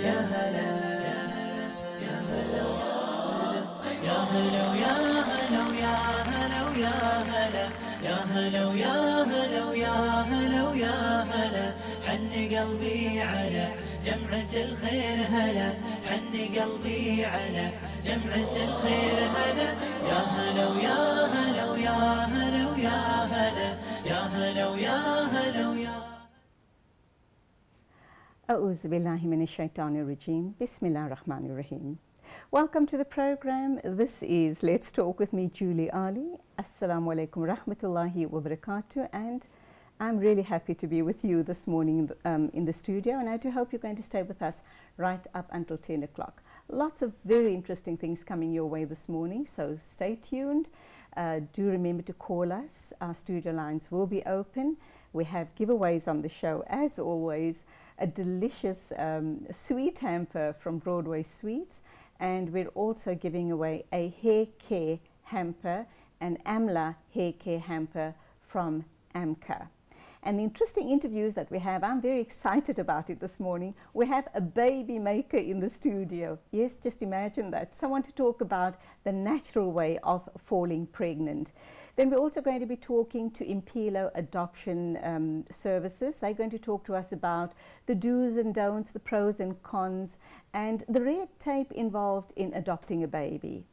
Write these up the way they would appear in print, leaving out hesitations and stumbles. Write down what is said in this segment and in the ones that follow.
يا هلا يا هلا يا هلا يا هلا يا هلا يا هلا يا هلا يا هلا يا هلا يا هلا حن قلبي على جمعة الخير هلا حن قلبي على جمعة الخير هلا يا هلا يا هلا يا هلا يا هلا يا هلا يا هلا يا أعوذ بالله من الشيطان الرجيم. Bismillah ar-Rahman ar-Rahim. Welcome to the program. This is Let's Talk with me, Julie Alli. Assalamu alaikum rahmatullahi wa barakatuh. And I'm really happy to be with you this morning in the studio, and I do hope you're going to stay with us right up until 10 o'clock. Lots of very interesting things coming your way this morning, so stay tuned. Do remember to call us. Our studio lines will be open. We have giveaways on the show, as always, a delicious sweet hamper from Broadway Sweets, and we're also giving away a hair care hamper, an AMLA hair care hamper from AMCA. And the interesting interviews that we have, I'm very excited about it this morning. We have a baby maker in the studio. Yes, just imagine that. Someone to talk about the natural way of falling pregnant. Then we're also going to be talking to Impilo Adoption Services. They're going to talk to us about the do's and don'ts, the pros and cons, and the red tape involved in adopting a baby.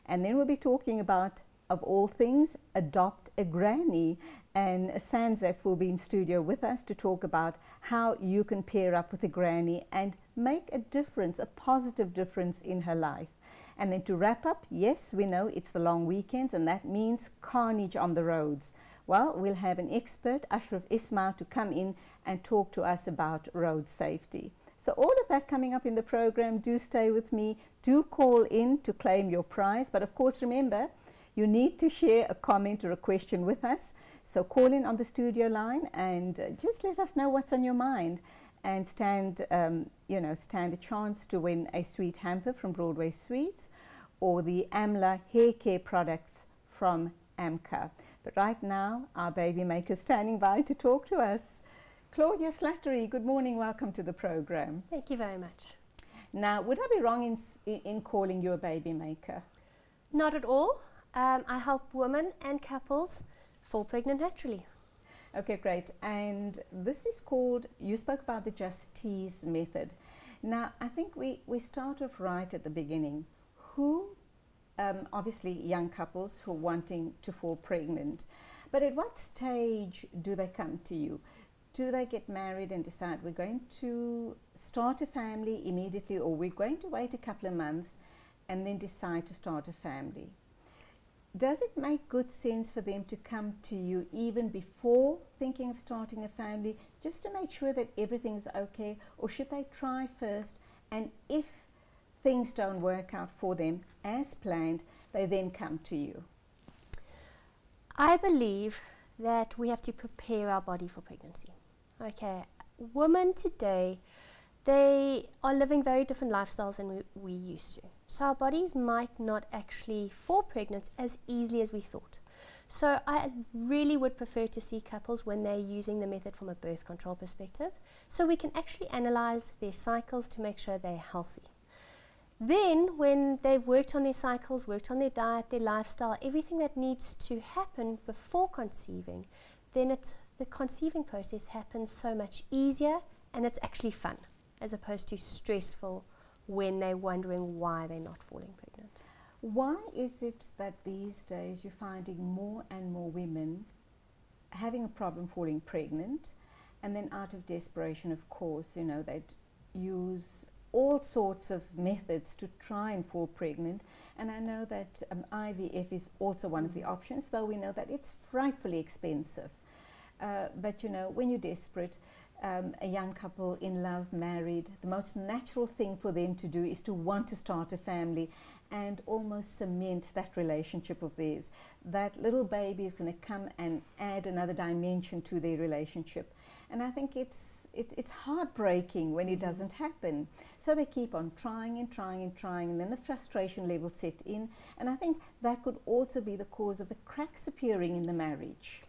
And then we'll be talking about, of all things, adopt a granny, and Sanzef will be in studio with us to talk about how you can pair up with a granny and make a difference, a positive difference in her life. And then to wrap up, yes, we know it's the long weekends, and that means carnage on the roads. Well, we'll have an expert, Ashraf Ismail, to come in and talk to us about road safety. So all of that coming up in the program. Do stay with me. Do call in to claim your prize. But of course, remember, you need to share a comment or a question with us. So call in on the studio line and just let us know what's on your mind, and stand a chance to win a sweet hamper from Broadway Sweets or the AMLA hair care products from AMCA. But right now, our baby maker is standing by to talk to us. Claudia Slattery, good morning. Welcome to the program. Thank you very much. Now, would I be wrong in calling you a baby maker? Not at all. I help women and couples fall pregnant naturally. Okay, great. And this is called, you spoke about the Just Tease method. Now, I think we start off right at the beginning. Who, obviously young couples who are wanting to fall pregnant, but at what stage do they come to you? Do they get married and decide we're going to start a family immediately, or we're going to wait a couple of months and then decide to start a family? Does it make good sense for them to come to you even before thinking of starting a family, just to make sure that everything's okay? Or should they try first, and if things don't work out for them as planned, they then come to you? I believe that we have to prepare our body for pregnancy. Okay, women today, they are living very different lifestyles than we used to. So our bodies might not actually fall pregnant as easily as we thought. So I really would prefer to see couples when they're using the method from a birth control perspective, so we can actually analyze their cycles to make sure they're healthy. Then when they've worked on their cycles, worked on their diet, their lifestyle, everything that needs to happen before conceiving, then the conceiving process happens so much easier, and it's actually fun, as opposed to stressful when they're wondering why they're not falling pregnant. Why is it that these days you're finding more and more women having a problem falling pregnant, and then out of desperation, of course, they'd use all sorts of methods to try and fall pregnant? And I know that IVF is also one of the options, though we know that it's frightfully expensive. But when you're desperate, a young couple in love, married, the most natural thing for them to do is to want to start a family and almost cement that relationship of theirs. That little baby is going to come and add another dimension to their relationship. And I think it's heartbreaking when it doesn't happen. So they keep on trying and trying and trying, and then the frustration level set in. And I think that could also be the cause of the cracks appearing in the marriage.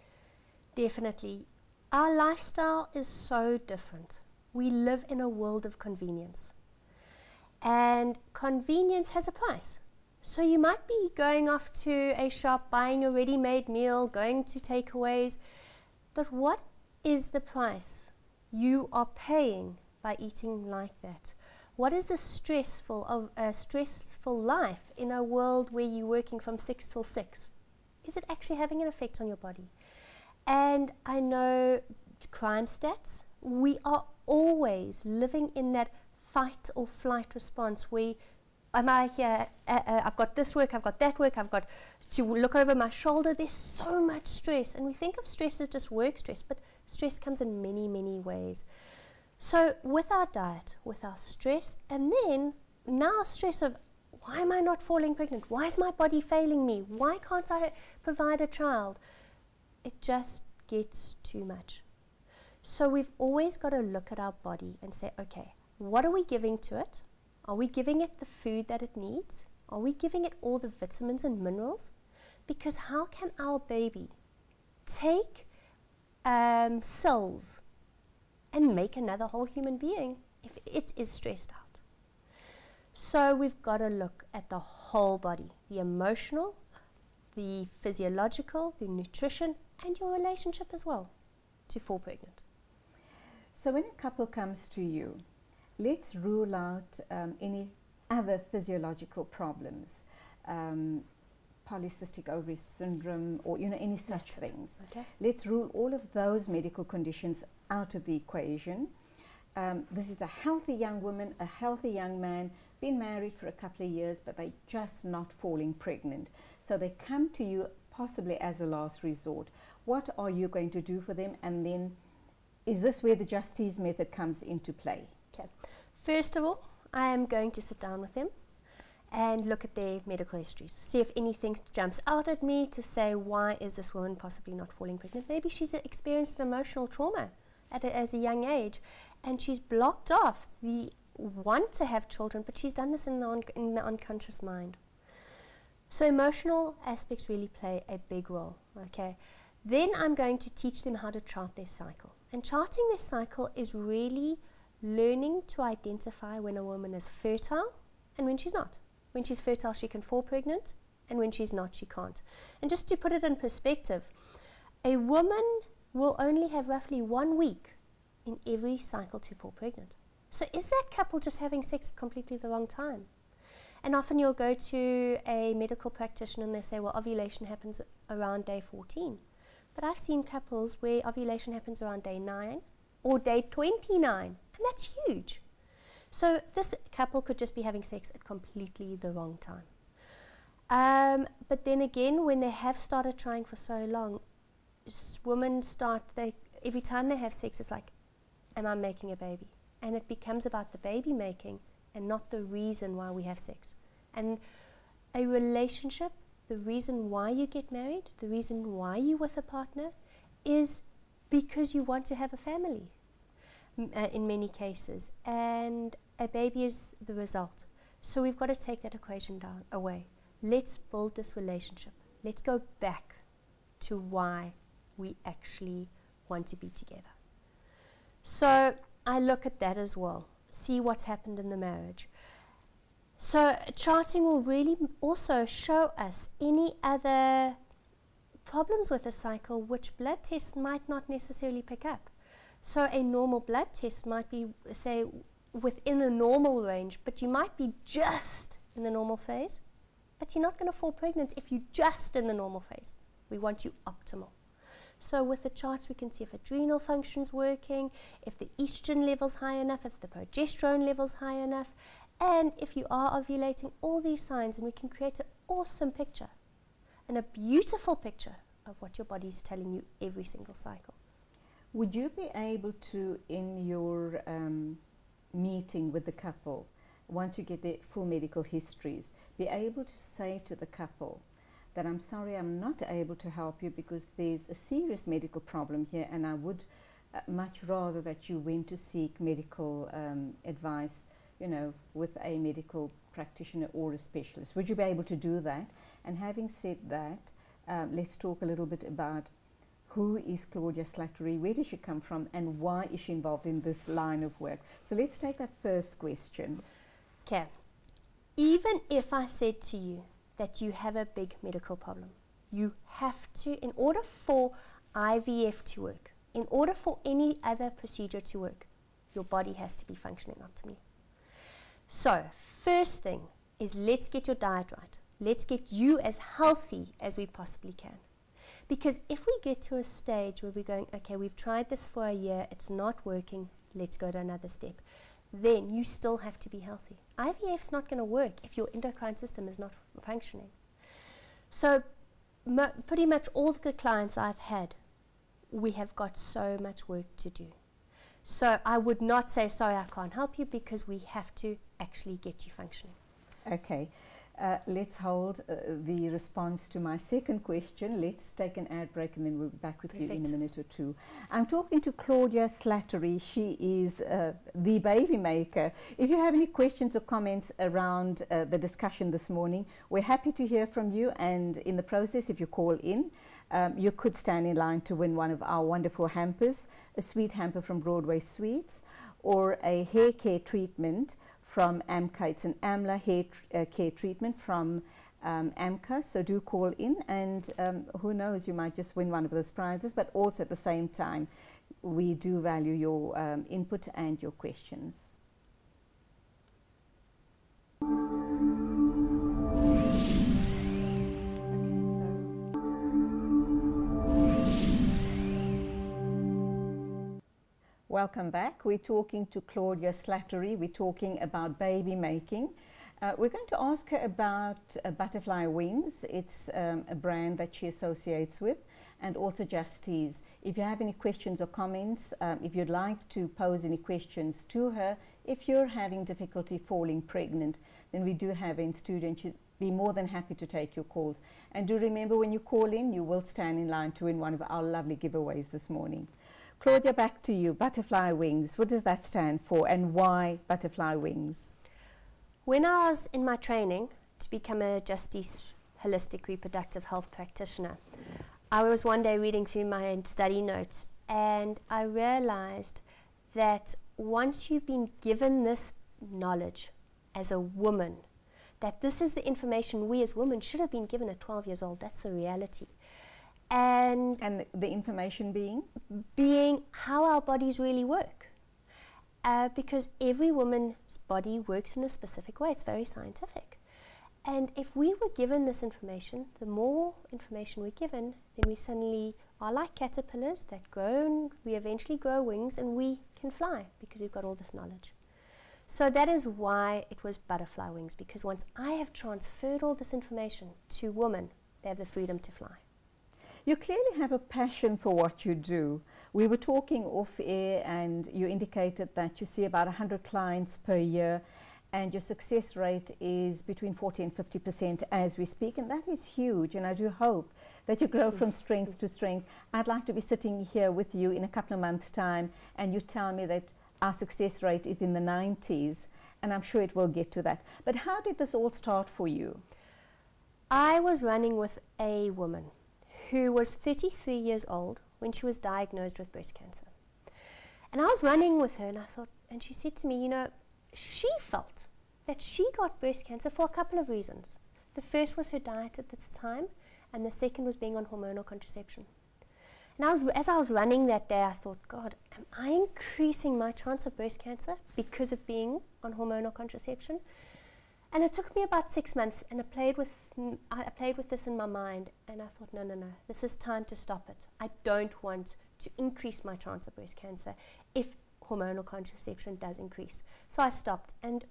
Definitely. Our lifestyle is so different. We live in a world of convenience. And convenience has a price. So you might be going off to a shop, buying a ready-made meal, going to takeaways, but what is the price you are paying by eating like that? What is the stressful life in a world where you're working from 6 till 6? Is it actually having an effect on your body? And I know crime stats, we are always living in that fight or flight response where am I here, I've got this work, I've got that work, I've got to look over my shoulder. There's so much stress, and we think of stress as just work stress, but stress comes in many, many ways. So with our diet, with our stress, and then now stress of why am I not falling pregnant? Why is my body failing me? Why can't I provide a child? It just gets too much. So we've always got to look at our body and say, okay, what are we giving to it? Are we giving it the food that it needs? Are we giving it all the vitamins and minerals? Because how can our baby take cells and make another whole human being if it is stressed out? So we've got to look at the whole body, the emotional, the physiological, the nutrition, and your relationship as well to fall pregnant. So when a couple comes to you, let's rule out any other physiological problems, polycystic ovary syndrome, or any such things. Okay. Let's rule all of those medical conditions out of the equation. This is a healthy young woman, a healthy young man, been married for a couple of years, but they're just not falling pregnant. So they come to you possibly as a last resort. What are you going to do for them? And then is this where the Justice method comes into play? Okay. First of all, I am going to sit down with them and look at their medical histories. See if anything jumps out at me to say, why is this woman possibly not falling pregnant? Maybe she's experienced an emotional trauma as a young age, and she's blocked off the want to have children, but she's done this in the unconscious mind. So emotional aspects really play a big role, okay? Then I'm going to teach them how to chart their cycle. And charting their cycle is really learning to identify when a woman is fertile and when she's not. When she's fertile, she can fall pregnant, and when she's not, she can't. And just to put it in perspective, a woman will only have roughly 1 week in every cycle to fall pregnant. So is that couple just having sex at completely the wrong time? And often you'll go to a medical practitioner and they say, well, ovulation happens around day 14. But I've seen couples where ovulation happens around day 9 or day 29, and that's huge. So this couple could just be having sex at completely the wrong time. But then again, when they have started trying for so long, women every time they have sex, it's like, am I making a baby? And it becomes about the baby making and not the reason why we have sex. And a relationship, the reason why you get married, the reason why you're with a partner, is because you want to have a family in many cases. And a baby is the result. So we've got to take that equation away. Let's build this relationship. Let's go back to why we actually want to be together. So I look at that as well, see what's happened in the marriage. So charting will really also show us any other problems with a cycle which blood tests might not necessarily pick up. So a normal blood test might be, say, within the normal range, but you might be just in the normal phase, but you're not going to fall pregnant if you're just in the normal phase. We want you optimal. So with the charts, we can see if adrenal function's working, if the estrogen level's high enough, if the progesterone level's high enough, and if you are ovulating, all these signs, and we can create an awesome picture and a beautiful picture of what your body's telling you every single cycle. Would you be able to, in your meeting with the couple, once you get their full medical histories, be able to say to the couple that I'm sorry, I'm not able to help you because there's a serious medical problem here, and I would much rather that you went to seek medical advice, with a medical practitioner or a specialist? Would you be able to do that? And having said that, let's talk a little bit about who is Claudia Slattery, where does she come from, and why is she involved in this line of work? So let's take that first question. Okay, even if I said to you that you have a big medical problem, you have to, in order for IVF to work, in order for any other procedure to work, your body has to be functioning optimally. So, first thing is, let's get your diet right. Let's get you as healthy as we possibly can. Because if we get to a stage where we're going, okay, we've tried this for a year, it's not working, let's go to another step, then you still have to be healthy. IVF's not going to work if your endocrine system is not functioning. So pretty much all the clients I've had, we have got so much work to do. So I would not say, sorry, I can't help you, because we have to actually get you functioning. Okay. Let's hold the response to my second question. Let's take an ad break and then we'll be back with you in a minute or two. I'm talking to Claudia Slattery. She is the baby maker. If you have any questions or comments around the discussion this morning, we're happy to hear from you. And in the process, if you call in, you could stand in line to win one of our wonderful hampers, a sweet hamper from Broadway Sweets, or a hair care treatment from Amca. It's an AMLA hair care treatment from Amca. So do call in, and who knows, you might just win one of those prizes. But also at the same time, we do value your input and your questions. Welcome back. We're talking to Claudia Slattery. We're talking about baby making. We're going to ask her about Butterfly Wings. It's a brand that she associates with, and also Justice. If you have any questions or comments, if you'd like to pose any questions to her, if you're having difficulty falling pregnant, then we do have in studio, and she'd be more than happy to take your calls. And do remember, when you call in, you will stand in line to win one of our lovely giveaways this morning. Claudia, back to you. Butterfly Wings, what does that stand for, and why Butterfly Wings? When I was in my training to become a Justice Holistic Reproductive Health Practitioner, I was one day reading through my study notes, and I realized that once you've been given this knowledge as a woman, that this is the information we as women should have been given at 12 years old. That's the reality. And the information being how our bodies really work. Because every woman's body works in a specific way. It's very scientific. And if we were given this information, the more information we're given, then we suddenly are like caterpillars that grow, and we eventually grow wings, and we can fly because we've got all this knowledge. So that is why it was Butterfly Wings, because once I have transferred all this information to women, they have the freedom to fly. You clearly have a passion for what you do. We were talking off air, and you indicated that you see about 100 clients per year, and your success rate is between 40 and 50% as we speak, and that is huge. And I do hope that you grow from strength to strength. I'd like to be sitting here with you in a couple of months' time, and you tell me that our success rate is in the 90s, and I'm sure it will get to that. But how did this all start for you? I was running with a woman who was 33 years old when she was diagnosed with breast cancer. And I was running with her, and I thought, and she said to me, you know, she felt that she got breast cancer for a couple of reasons. The first was her diet at this time, and the second was being on hormonal contraception. And as I was running that day, I thought, God, am I increasing my chance of breast cancer because of being on hormonal contraception? And it took me about 6 months, and I played with this in my mind, and I thought, no, this is time to stop it. I don't want to increase my chance of breast cancer if hormonal contraception does increase. So I stopped, and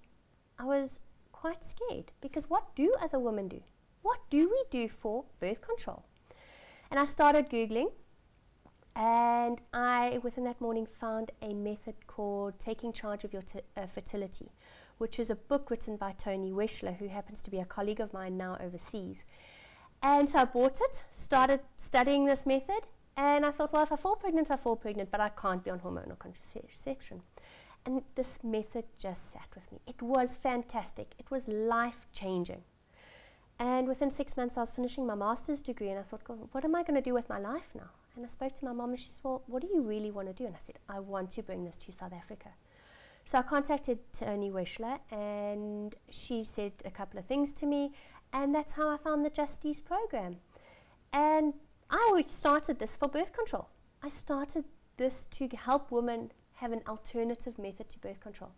I was quite scared, because what do other women do? What do we do for birth control? And I started Googling, and I, within that morning, found a method called Taking Charge of Your Fertility, which is a book written by Tony Weschler, who happens to be a colleague of mine now overseas. And so I bought it, started studying this method, and I thought, well, if I fall pregnant, I fall pregnant, but I can't be on hormonal contraception. And this method just sat with me. It was fantastic. It was life-changing. And within 6 months, I was finishing my master's degree, and I thought, God, what am I going to do with my life now? And I spoke to my mom, and she said, well, what do you really want to do? And I said, I want to bring this to South Africa. So I contacted Tony Weschler, and she said a couple of things to me, and that's how I found the Justice program. And I started this for birth control. I started this to help women have an alternative method to birth control.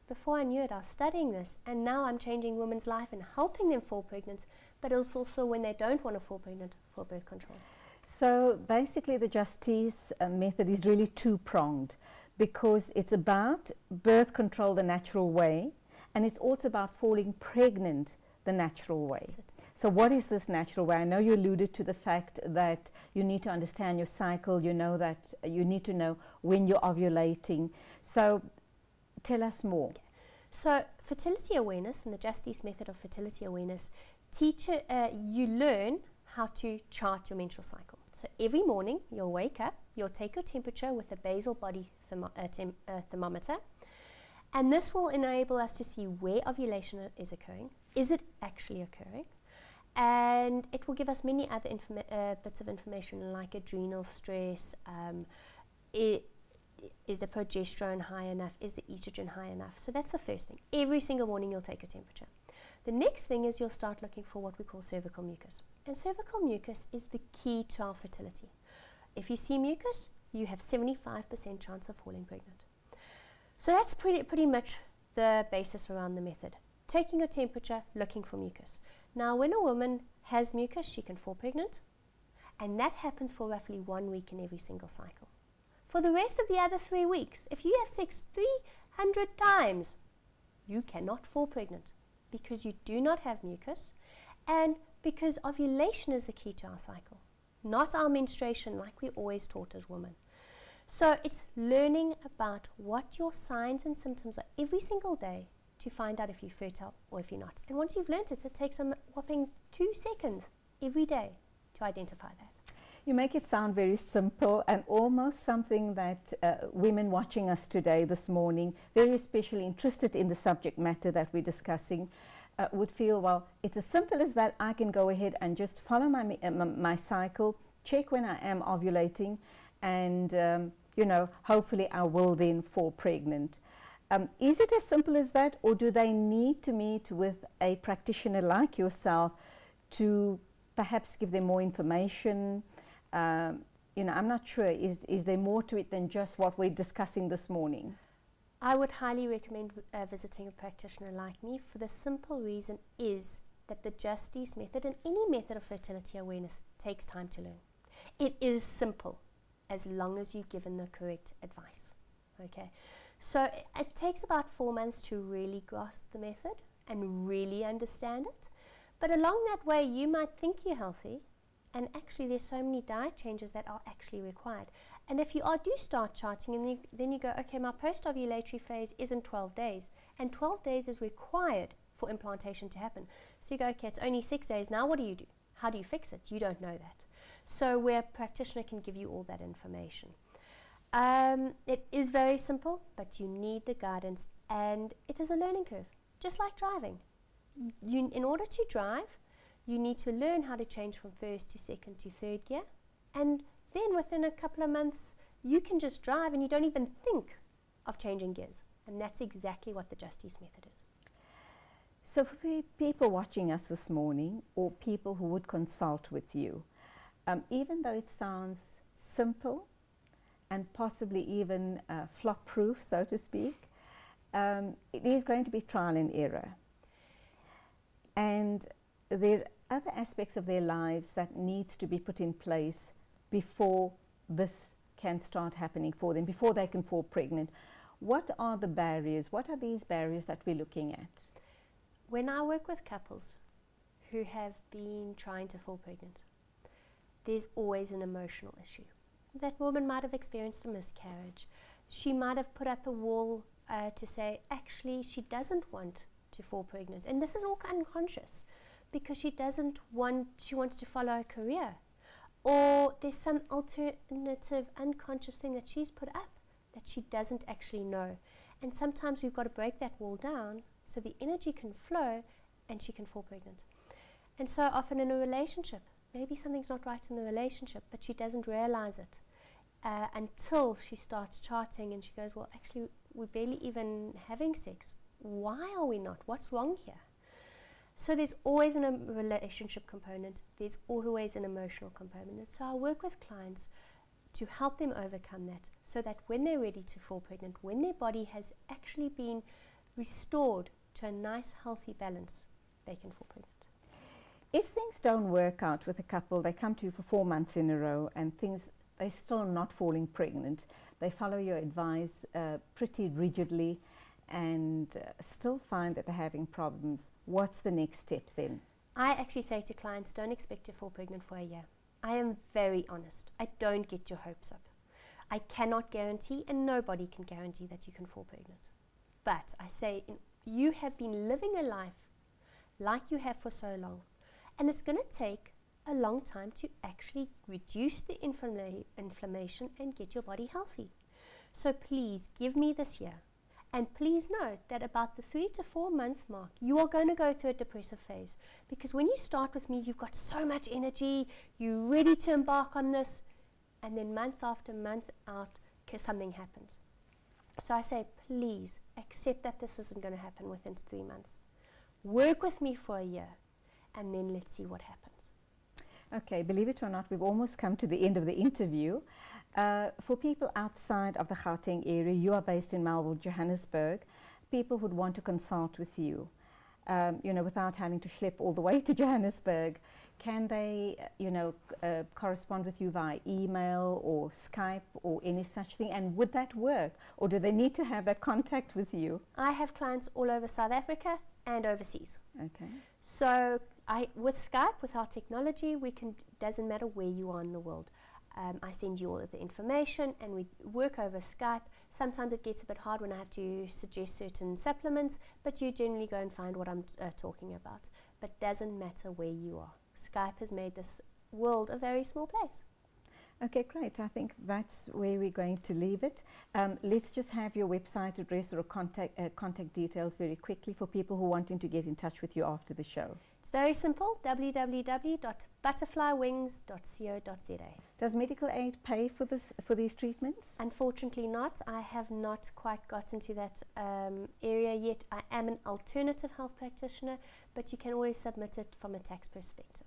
Before I knew it, I was studying this, and now I'm changing women's life and helping them fall pregnant, but it's also when they don't want to fall pregnant for birth control. So basically the Justice method is really two-pronged, because it's about birth control the natural way, and it's also about falling pregnant the natural way. So what is this natural way? I know you alluded to the fact that you need to understand your cycle, you know that you need to know when you're ovulating. So tell us more. Okay. So fertility awareness and the Justice method of fertility awareness, you learn how to chart your menstrual cycle. So every morning you'll wake up, you'll take your temperature with a basal body thermometer, and this will enable us to see where ovulation is occurring. Is it actually occurring? And it will give us many other bits of information like adrenal stress, is the progesterone high enough, is the estrogen high enough. So that's the first thing. Every single morning you'll take your temperature. The next thing is you'll start looking for what we call cervical mucus. And cervical mucus is the key to our fertility. If you see mucus, you have 75% chance of falling pregnant. So that's pretty much the basis around the method. Taking your temperature, looking for mucus. Now, when a woman has mucus, she can fall pregnant, and that happens for roughly 1 week in every single cycle. For the rest of the other 3 weeks, if you have sex 300 times, you cannot fall pregnant because you do not have mucus, and because ovulation is the key to our cycle, not our menstruation like we always taught as women. So it's learning about what your signs and symptoms are every single day to find out if you're fertile or if you're not. And once you've learnt it, it takes a whopping 2 seconds every day to identify that. You make it sound very simple and almost something that women watching us today, this morning, very especially interested in the subject matter that we're discussing, would feel, well, it's as simple as that. I can go ahead and just follow my cycle, check when I am ovulating, and hopefully I will then fall pregnant. Is it as simple as that, or do they need to meet with a practitioner like yourself to perhaps give them more information? I'm not sure. Is there more to it than just what we're discussing this morning? I would highly recommend visiting a practitioner like me, for the simple reason is that the Justice method and any method of fertility awareness takes time to learn. It is simple as long as you're given the correct advice. Okay, so it takes about 4 months to really grasp the method and really understand it. But along that way, you might think you're healthy, and actually there's so many diet changes that are actually required. And if you do start charting, and then you go, okay, my post-ovulatory phase isn't 12 days, and 12 days is required for implantation to happen. So you go, okay, it's only 6 days, now what do you do? How do you fix it? You don't know that. So where a practitioner can give you all that information. It is very simple, but you need the guidance, and it is a learning curve, just like driving. In order to drive, you need to learn how to change from first to second to third gear, and then within a couple of months you can just drive and you don't even think of changing gears. And that's exactly what the Justice method is. So for people watching us this morning, or people who would consult with you, even though it sounds simple and possibly even flop-proof, so to speak, it is going to be trial and error. And there are other aspects of their lives that needs to be put in place before this can start happening for them, before they can fall pregnant. What are the barriers? What are these barriers that we're looking at? When I work with couples who have been trying to fall pregnant, there's always an emotional issue. That woman might have experienced a miscarriage. She might have put up a wall to say, actually, she doesn't want to fall pregnant. And this is all unconscious, because she wants to follow a career. Or there's some alternative unconscious thing that she's put up that she doesn't actually know. And sometimes we've got to break that wall down so the energy can flow and she can fall pregnant. And so often in a relationship, maybe something's not right in the relationship, but she doesn't realize it until she starts charting and she goes, well, actually, We're barely even having sex. Why are we not? What's wrong here? So there's always a relationship component. There's always an emotional component. So I work with clients to help them overcome that, so that when they're ready to fall pregnant, when their body has actually been restored to a nice, healthy balance, they can fall pregnant. If things don't work out with a couple, they come to you for 4 months in a row and they're still not falling pregnant, they follow your advice pretty rigidly and still find that they're having problems, what's the next step then? I actually say to clients, don't expect to fall pregnant for a year. I am very honest. I don't get your hopes up. I cannot guarantee, and nobody can guarantee, that you can fall pregnant. But I say, you have been living a life like you have for so long, and it's going to take a long time to actually reduce the inflammation and get your body healthy. So please give me this year. And please note that about the 3 to 4 month mark, you are going to go through a depressive phase. Because when you start with me, you've got so much energy, you're ready to embark on this, and then month after month out, something happens. So I say, please accept that this isn't going to happen within 3 months. Work with me for a year, and then let's see what happens. Okay, believe it or not, we've almost come to the end of the interview. For people outside of the Gauteng area, you are based in Melville, Johannesburg, people would want to consult with you, without having to schlep all the way to Johannesburg. Can they, correspond with you via email or Skype or any such thing? And would that work? Or do they need to have that contact with you? I have clients all over South Africa and overseas. Okay. So with Skype, with our technology, doesn't matter where you are in the world. I send you all of the information and we work over Skype. Sometimes it gets a bit hard when I have to suggest certain supplements, but you generally go and find what I'm talking about. But doesn't matter where you are. Skype has made this world a very small place. Okay, great. I think that's where we're going to leave it. Let's just have your website address or contact details very quickly for people who are wanting to get in touch with you after the show. It's very simple, www.butterflywings.co.za. Does medical aid pay for these treatments? Unfortunately not. I have not quite gotten to that area yet. I am an alternative health practitioner, but you can always submit it from a tax perspective.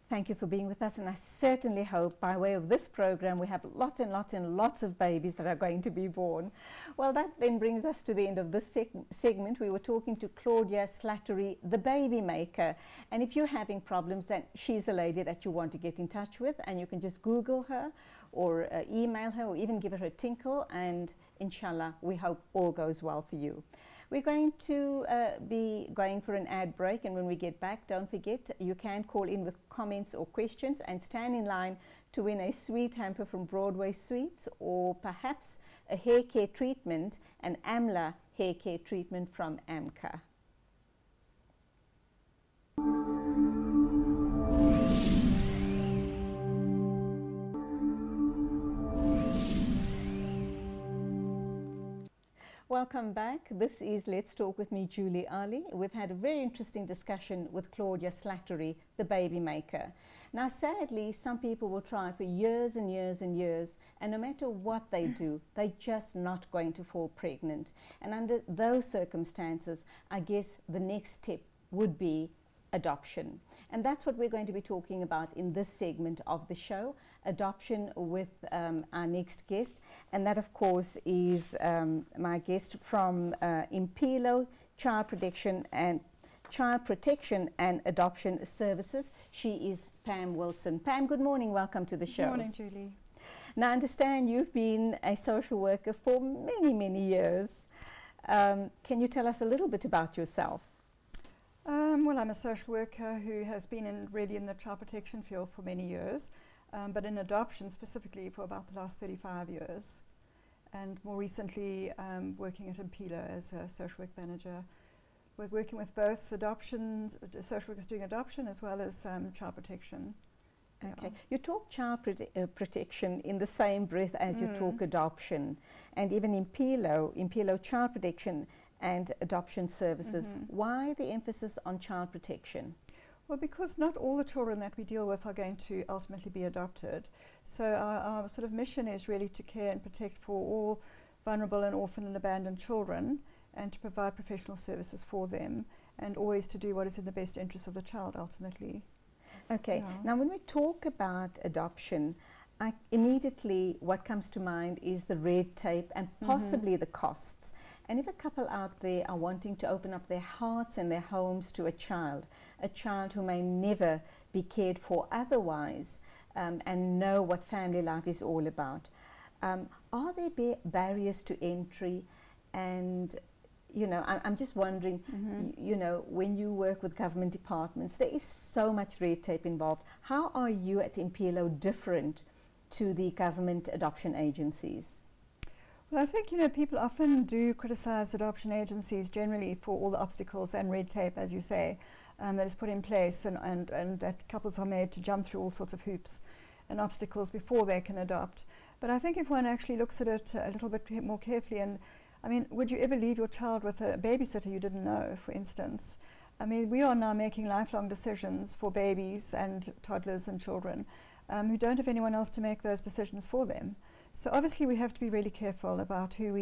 Thank you for being with us, and I certainly hope by way of this program we have lots and lots and lots of babies that are going to be born. Well, that then brings us to the end of this segment. We were talking to Claudia Slattery, the baby maker, and if you're having problems, then she's the lady that you want to get in touch with, and you can just Google her or email her or even give her a tinkle, and inshallah we hope all goes well for you. We're going to be going for an ad break, and when we get back, don't forget, you can call in with comments or questions and stand in line to win a sweet hamper from Broadway Sweets, or perhaps a hair care treatment, an AMLA hair care treatment from AMCA. Welcome back. This is Let's Talk with me, Julie Alli. We've had a very interesting discussion with Claudia Slattery, the baby maker. Now, sadly, some people will try for years and years and years, and no matter what they do, they're just not going to fall pregnant. And under those circumstances, I guess the next step would be adoption. And that's what we're going to be talking about in this segment of the show, adoption, with our next guest. And that, of course, is my guest from Impilo Child Protection and Adoption Services. She is Pam Wilson. Pam, good morning. Welcome to the show. Good morning, Julie. Now, I understand you've been a social worker for many, many years. Can you tell us a little bit about yourself? Well, I'm a social worker who has been really in the child protection field for many years, but in adoption specifically for about the last 35 years. And more recently, working at Impilo as a social work manager. We're working with both adoptions, social workers doing adoption as well as child protection. Okay. Yeah. You talk child protection in the same breath as you talk adoption. And even Impilo Child Protection and Adoption Services. Why the emphasis on child protection? Well, because not all the children that we deal with are going to ultimately be adopted. So our sort of mission is really to care and protect for all vulnerable and orphan and abandoned children, and to provide professional services for them, and always to do what is in the best interest of the child ultimately. Okay, Yeah. now when we talk about adoption, immediately what comes to mind is the red tape and possibly the costs. And if a couple out there are wanting to open up their hearts and their homes to a child who may never be cared for otherwise, and know what family life is all about, are there barriers to entry? And you know, I'm just wondering, you know, when you work with government departments, there is so much red tape involved. How are you at Impilo different to the government adoption agencies? Well, I think, you know, people often do criticize adoption agencies generally for all the obstacles and red tape, as you say, that is put in place, and that couples are made to jump through all sorts of hoops and obstacles before they can adopt. But I think if one actually looks at it a little bit more carefully, and I mean, would you ever leave your child with a babysitter you didn't know, for instance? I mean, we are now making lifelong decisions for babies and toddlers and children who don't have anyone else to make those decisions for them. So obviously we have to be really careful about who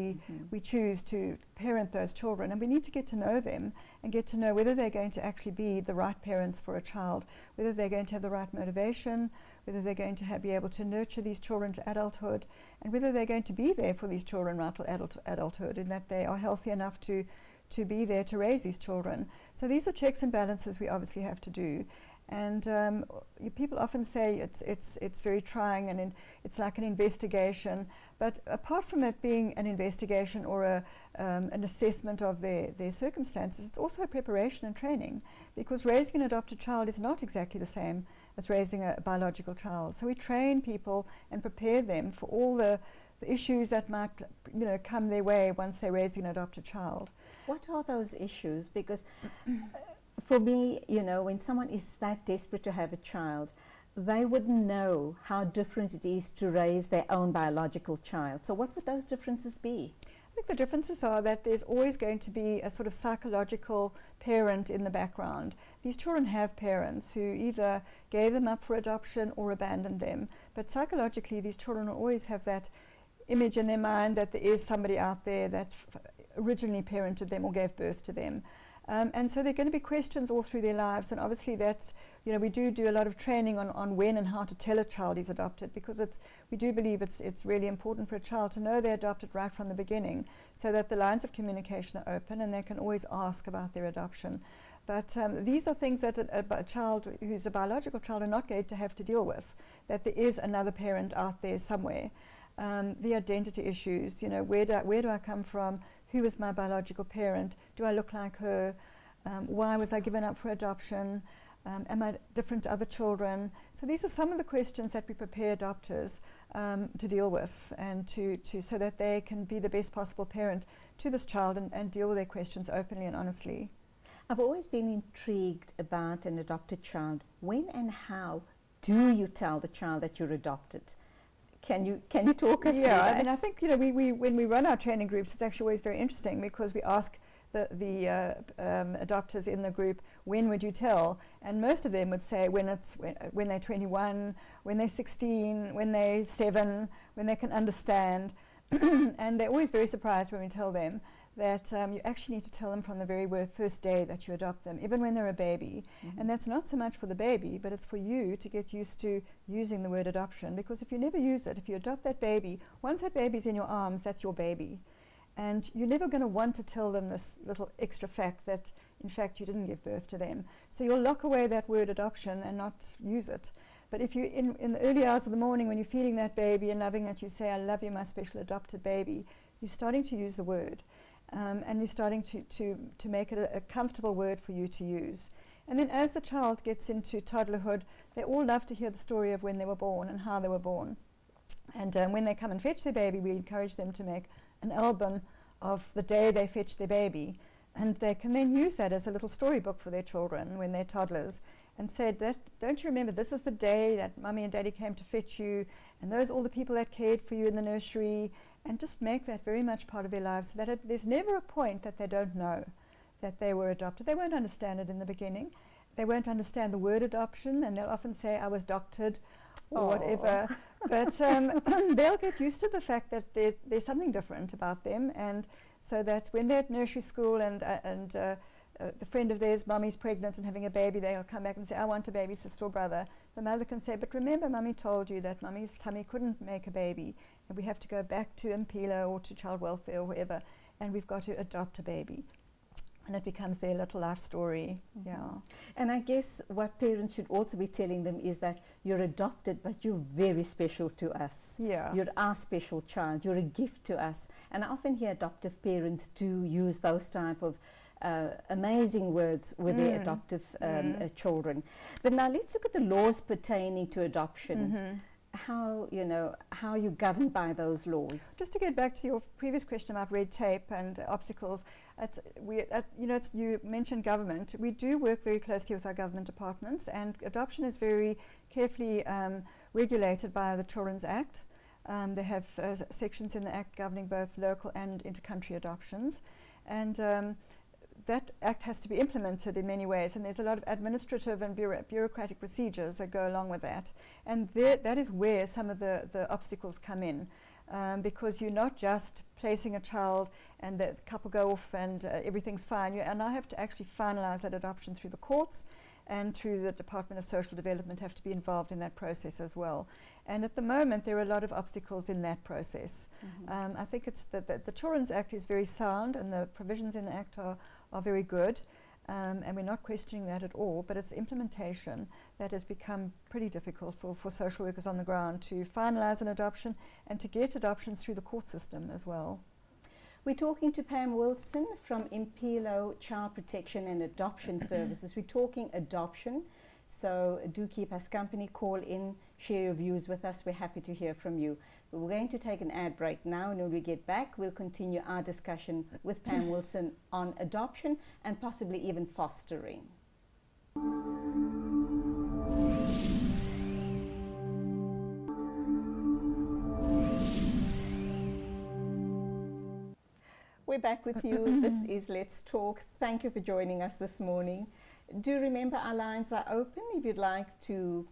we choose to parent those children, and we need to get to know them and get to know whether they're going to actually be the right parents for a child, whether they're going to have the right motivation, whether they're going to be able to nurture these children to adulthood, and whether they're going to be there for these children right till adulthood, and that they are healthy enough to be there to raise these children. So these are checks and balances we obviously have to do. And people often say it's very trying, and it's like an investigation. But apart from it being an investigation or an assessment of their circumstances, it's also a preparation and training, because raising an adopted child is not exactly the same as raising a biological child. So we train people and prepare them for all the issues that might, you know, come their way once they're raising an adopted child. What are those issues? Because for me, you know, when someone is that desperate to have a child, they wouldn't know how different it is to raise their own biological child. So what would those differences be? I think the differences are that there's always going to be a sort of psychological parent in the background. These children have parents who either gave them up for adoption or abandoned them. But psychologically, these children will always have that image in their mind that there is somebody out there that originally parented them or gave birth to them. And so there are going to be questions all through their lives, and obviously that's, you know, we do a lot of training on when and how to tell a child is adopted, because we do believe it's really important for a child to know they're adopted right from the beginning, so that the lines of communication are open and they can always ask about their adoption. But these are things that a child who's a biological child are not going to have to deal with, that there is another parent out there somewhere. The identity issues, you know, where do I come from? Who is my biological parent? Do I look like her? Why was I given up for adoption? Am I different to other children? So these are some of the questions that we prepare adopters to deal with, and so that they can be the best possible parent to this child and deal with their questions openly and honestly. I've always been intrigued about an adopted child. When and how do you tell the child that you're adopted? Can you talk us through that? I mean, I think, you know, we when we run our training groups, it's actually always very interesting, because we ask the adopters in the group, when would you tell? And most of them would say when they're 21, when they're 16, when they're 7, when they can understand. And they're always very surprised when we tell them that you actually need to tell them from the very first day that you adopt them, even when they're a baby. And that's not so much for the baby, but it's for you to get used to using the word adoption, because if you never use it, if you adopt that baby, once that baby's in your arms, that's your baby. And you're never going to want to tell them this little extra fact that, in fact, you didn't give birth to them. So you'll lock away that word adoption and not use it. But if you, in the early hours of the morning, when you're feeding that baby and loving it, you say, I love you, my special adopted baby, you're starting to use the word. And you're starting to make it a comfortable word for you to use. And then as the child gets into toddlerhood, they all love to hear the story of when they were born and how they were born. And when they come and fetch their baby, we encourage them to make an album of the day they fetched their baby. And they can then use that as a little storybook for their children when they're toddlers, and said, don't you remember, this is the day that Mummy and Daddy came to fetch you, and those are all the people that cared for you in the nursery, and just make that very much part of their lives, so that there's never a point that they don't know that they were adopted. They won't understand it in the beginning. They won't understand the word adoption, and they'll often say, I was doctored, or whatever. But they'll get used to the fact that there's something different about them, and so that when they're at nursery school and the friend of theirs, mummy's pregnant and having a baby, they'll come back and say, I want a baby sister or brother. The mother can say, but remember, mummy told you that mummy's tummy couldn't make a baby, and we have to go back to Impilo or to child welfare or wherever, and we've got to adopt a baby. And it becomes their little life story. Mm-hmm. Yeah. And I guess what parents should also be telling them is that you're adopted, but you're very special to us. Yeah. You're our special child. You're a gift to us. And I often hear adoptive parents do use those type of amazing words with their adoptive children. But now let's look at the laws pertaining to adoption. How you governed by those laws. Just to get back to your previous question about red tape and obstacles, you mentioned government. We do work very closely with our government departments, and adoption is very carefully regulated by the Children's Act. They have sections in the Act governing both local and inter-country adoptions, and that act has to be implemented in many ways, and there's a lot of administrative and bureaucratic procedures that go along with that. And that is where some of the obstacles come in, because you're not just placing a child and the couple go off and everything's fine. You now have to actually finalize that adoption through the courts, and through the Department of Social Development have to be involved in that process as well. And at the moment there are a lot of obstacles in that process. I think it's the Children's Act is very sound, and the provisions in the Act are very good, and we're not questioning that at all, but it's implementation that has become pretty difficult for social workers on the ground to finalise an adoption and to get adoptions through the court system as well. We're talking to Pam Wilson from Impilo Child Protection and Adoption Services. We're talking adoption, so do keep us company, call in, share your views with us. We're happy to hear from you. But we're going to take an ad break now, and when we get back, we'll continue our discussion with Pam Wilson on adoption and possibly even fostering. We're back with you. This is Let's Talk. Thank you for joining us this morning. Do remember our lines are open if you'd like to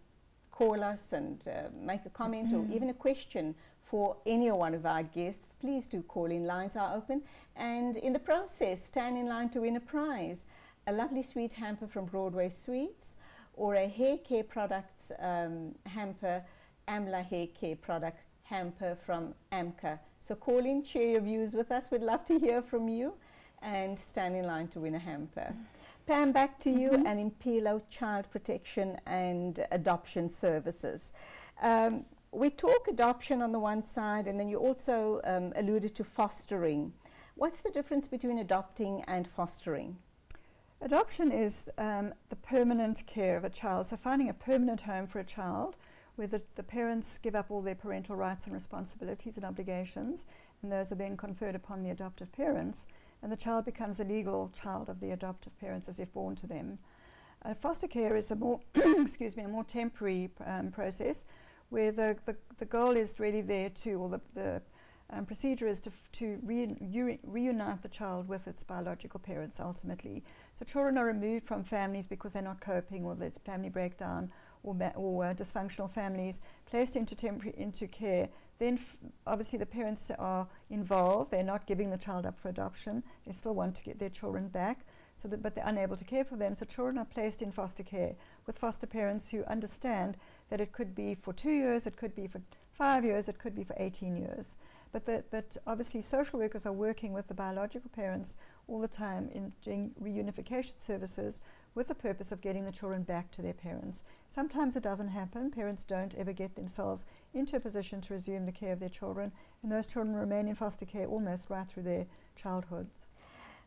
call us and make a comment or even a question for any one of our guests. Please do call in. Lines are open, and in the process stand in line to win a prize, a lovely sweet hamper from Broadway Sweets, or a hair care products hamper, Amla hair care product hamper from Amca. So call in, share your views with us. We'd love to hear from you, and stand in line to win a hamper. Pam, back to you and Impilo Child Protection and Adoption Services. We talk adoption on the one side, and then you also alluded to fostering. What's the difference between adopting and fostering? Adoption is the permanent care of a child, so finding a permanent home for a child where the parents give up all their parental rights and responsibilities and obligations, and those are then conferred upon the adoptive parents, and the child becomes a legal child of the adoptive parents as if born to them. Foster care is a more a more temporary process, where the goal is really there to, or the procedure is to reunite the child with its biological parents ultimately. So children are removed from families because they're not coping, or there's family breakdown, or dysfunctional families, placed into care. Then obviously the parents are involved. They're not giving the child up for adoption. They still want to get their children back, but they're unable to care for them. So children are placed in foster care with foster parents who understand that it could be for 2 years, it could be for 5 years, it could be for 18 years. But obviously social workers are working with the biological parents all the time in doing reunification services with the purpose of getting the children back to their parents. Sometimes it doesn't happen. Parents don't ever get themselves into a position to resume the care of their children, and those children remain in foster care almost right through their childhoods.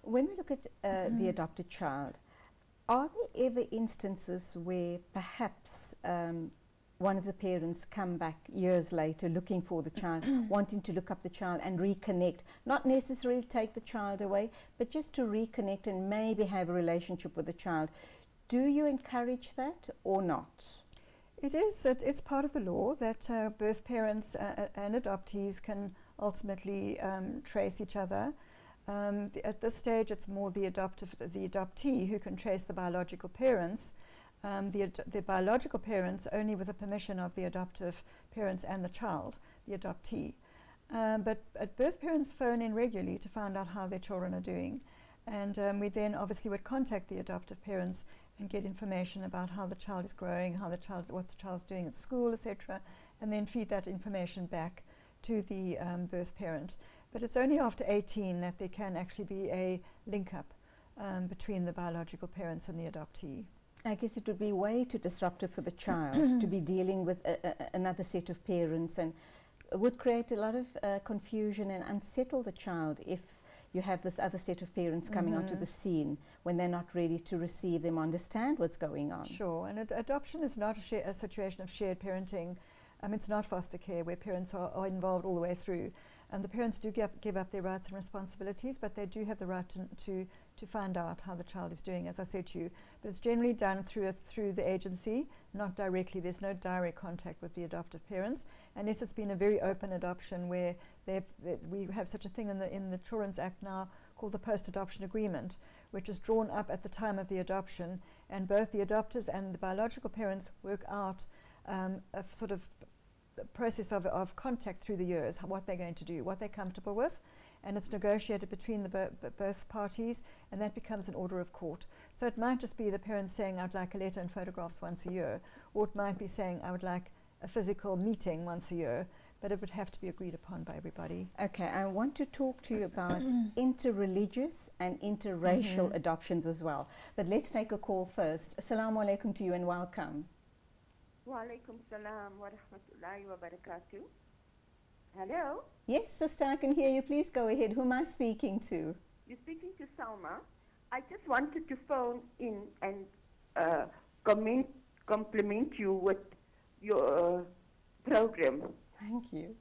When we look at the adopted child, are there ever instances where perhaps one of the parents come back years later looking for the child, wanting to look up the child and reconnect, not necessarily take the child away, but just to reconnect and maybe have a relationship with the child? Do you encourage that or not? It is. It's part of the law that both parents and adoptees can ultimately trace each other. At this stage, it's more the adoptee who can trace the biological parents. the biological parents only with the permission of the adoptive parents and the child, the adoptee. But both parents phone in regularly to find out how their children are doing. And we then obviously would contact the adoptive parents and get information about how the child is growing, what the child's doing at school, etc., and then feed that information back to the birth parent. But it's only after 18 that there can actually be a link-up between the biological parents and the adoptee. I guess it would be way too disruptive for the child to be dealing with another set of parents, and it would create a lot of confusion and unsettle the child if you have this other set of parents coming onto the scene when they're not ready to receive them, understand what's going on. Sure, and adoption is not a situation of shared parenting. It's not foster care where parents are involved all the way through. And the parents do give up their rights and responsibilities, but they do have the right to find out how the child is doing, as I said to you. But it's generally done through the agency, not directly. There's no direct contact with the adoptive parents, unless it's been a very open adoption where we have such a thing in the Children's Act now called the Post-Adoption Agreement, which is drawn up at the time of the adoption, and both the adopters and the biological parents work out a sort of process of contact through the years, what they're going to do, what they're comfortable with, and it's negotiated between the both parties, and that becomes an order of court. So it might just be the parents saying, I'd like a letter and photographs once a year, or it might be saying, I would like a physical meeting once a year, but it would have to be agreed upon by everybody. Okay, I want to talk to you about interreligious and interracial adoptions as well. But let's take a call first. Assalamu alaikum to you and welcome. Wa alaikum salam wa rahmatullahi wa barakatuh. Hello? Yes, sister, I can hear you. Please go ahead. Who am I speaking to? You're speaking to Salma. I just wanted to phone in and compliment you with your program. Thank you.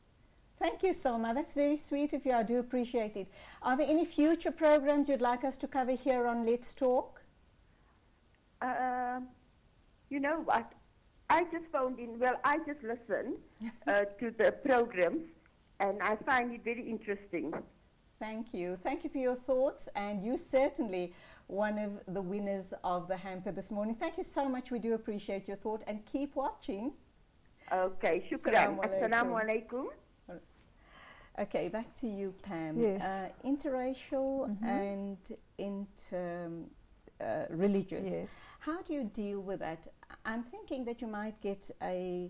Thank you, Salma. That's very sweet of you. I do appreciate it. Are there any future programs you'd like us to cover here on Let's Talk? You know what? I just phoned in. Well, I just listened to the programs, and I find it very interesting. Thank you. Thank you for your thoughts, and you certainly one of the winners of the hamper this morning. Thank you so much. We do appreciate your thought, and keep watching. Okay, shukran. Assalamu alaikum. Okay, back to you, Pam. Yes. Interracial and religious. Yes. How do you deal with that? I'm thinking that you might get a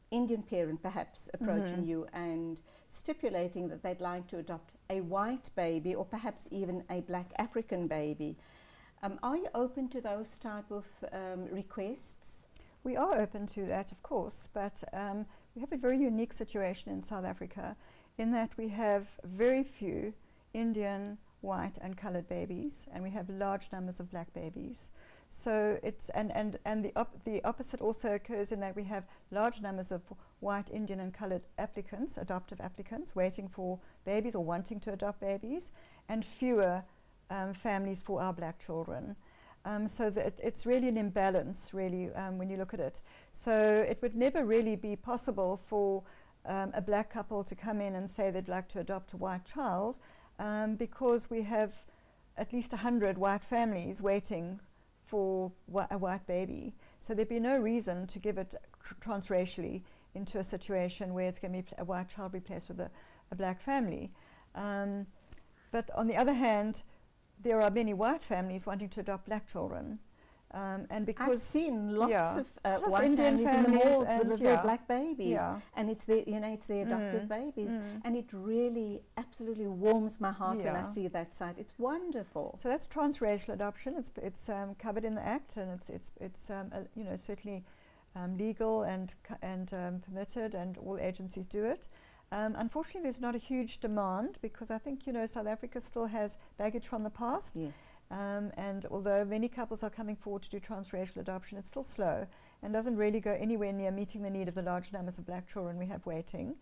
Indian parent perhaps approaching you and stipulating that they'd like to adopt a white baby or perhaps even a black African baby. Are you open to those type of requests? We are open to that, of course, but we have a very unique situation in South Africa in that we have very few Indian, white and coloured babies, and we have large numbers of black babies. So it's and the opposite also occurs in that we have large numbers of white, Indian and coloured applicants, adoptive applicants, waiting for babies or wanting to adopt babies, and fewer families for our black children. So that it's really an imbalance, really, when you look at it. So it would never really be possible for a black couple to come in and say they'd like to adopt a white child, because we have at least 100 white families waiting for a white baby. So there'd be no reason to give it transracially into a situation where it's going to be a white child replaced with a black family. But on the other hand, there are many white families wanting to adopt black children. And because I've seen lots of plus white Indian families in the malls and with little black babies, and it's their, it's their adoptive babies, and it really absolutely warms my heart when I see that side. It's wonderful. So that's transracial adoption. It's covered in the Act, and it's certainly legal and permitted, and all agencies do it. Unfortunately, there's not a huge demand because I think South Africa still has baggage from the past. Yes. And although many couples are coming forward to do transracial adoption, it's still slow and doesn't really go anywhere near meeting the need of the large numbers of black children we have waiting.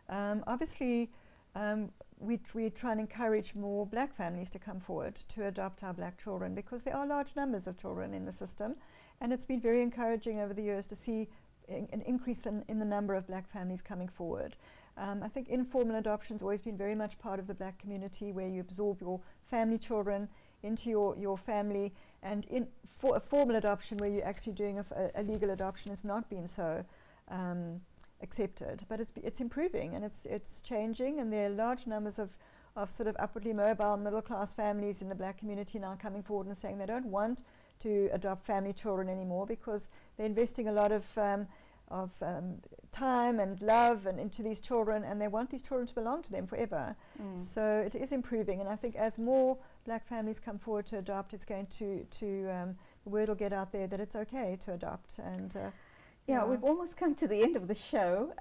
Obviously, we try and encourage more black families to come forward to adopt our black children because there are large numbers of children in the system, and it's been very encouraging over the years to see an increase in the number of black families coming forward. I think informal adoption's always been very much part of the black community, where you absorb your family children into your family, and in for a formal adoption where you're actually doing a legal adoption has not been so accepted, but it's improving and it's changing, and there are large numbers of sort of upwardly mobile middle class families in the black community now coming forward and saying they don't want to adopt family children anymore because they're investing a lot of time and love and into these children, and they want these children to belong to them forever. So it is improving, and I think as more black families come forward to adopt, it's going to the word will get out there that it's okay to adopt. And yeah, we've almost come to the end of the show.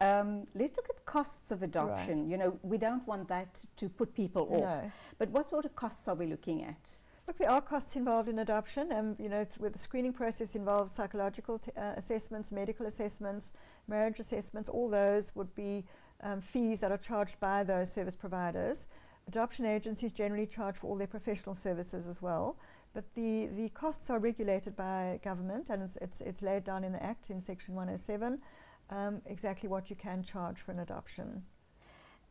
Let's look at costs of adoption. Right. You know, we don't want that to put people off. No. But what sort of costs are we looking at? Look, there are costs involved in adoption. You know, with the screening process involves psychological assessments, medical assessments, marriage assessments. All those would be fees that are charged by those service providers. Adoption agencies generally charge for all their professional services as well. But the costs are regulated by government, and it's laid down in the Act in Section 107, exactly what you can charge for an adoption.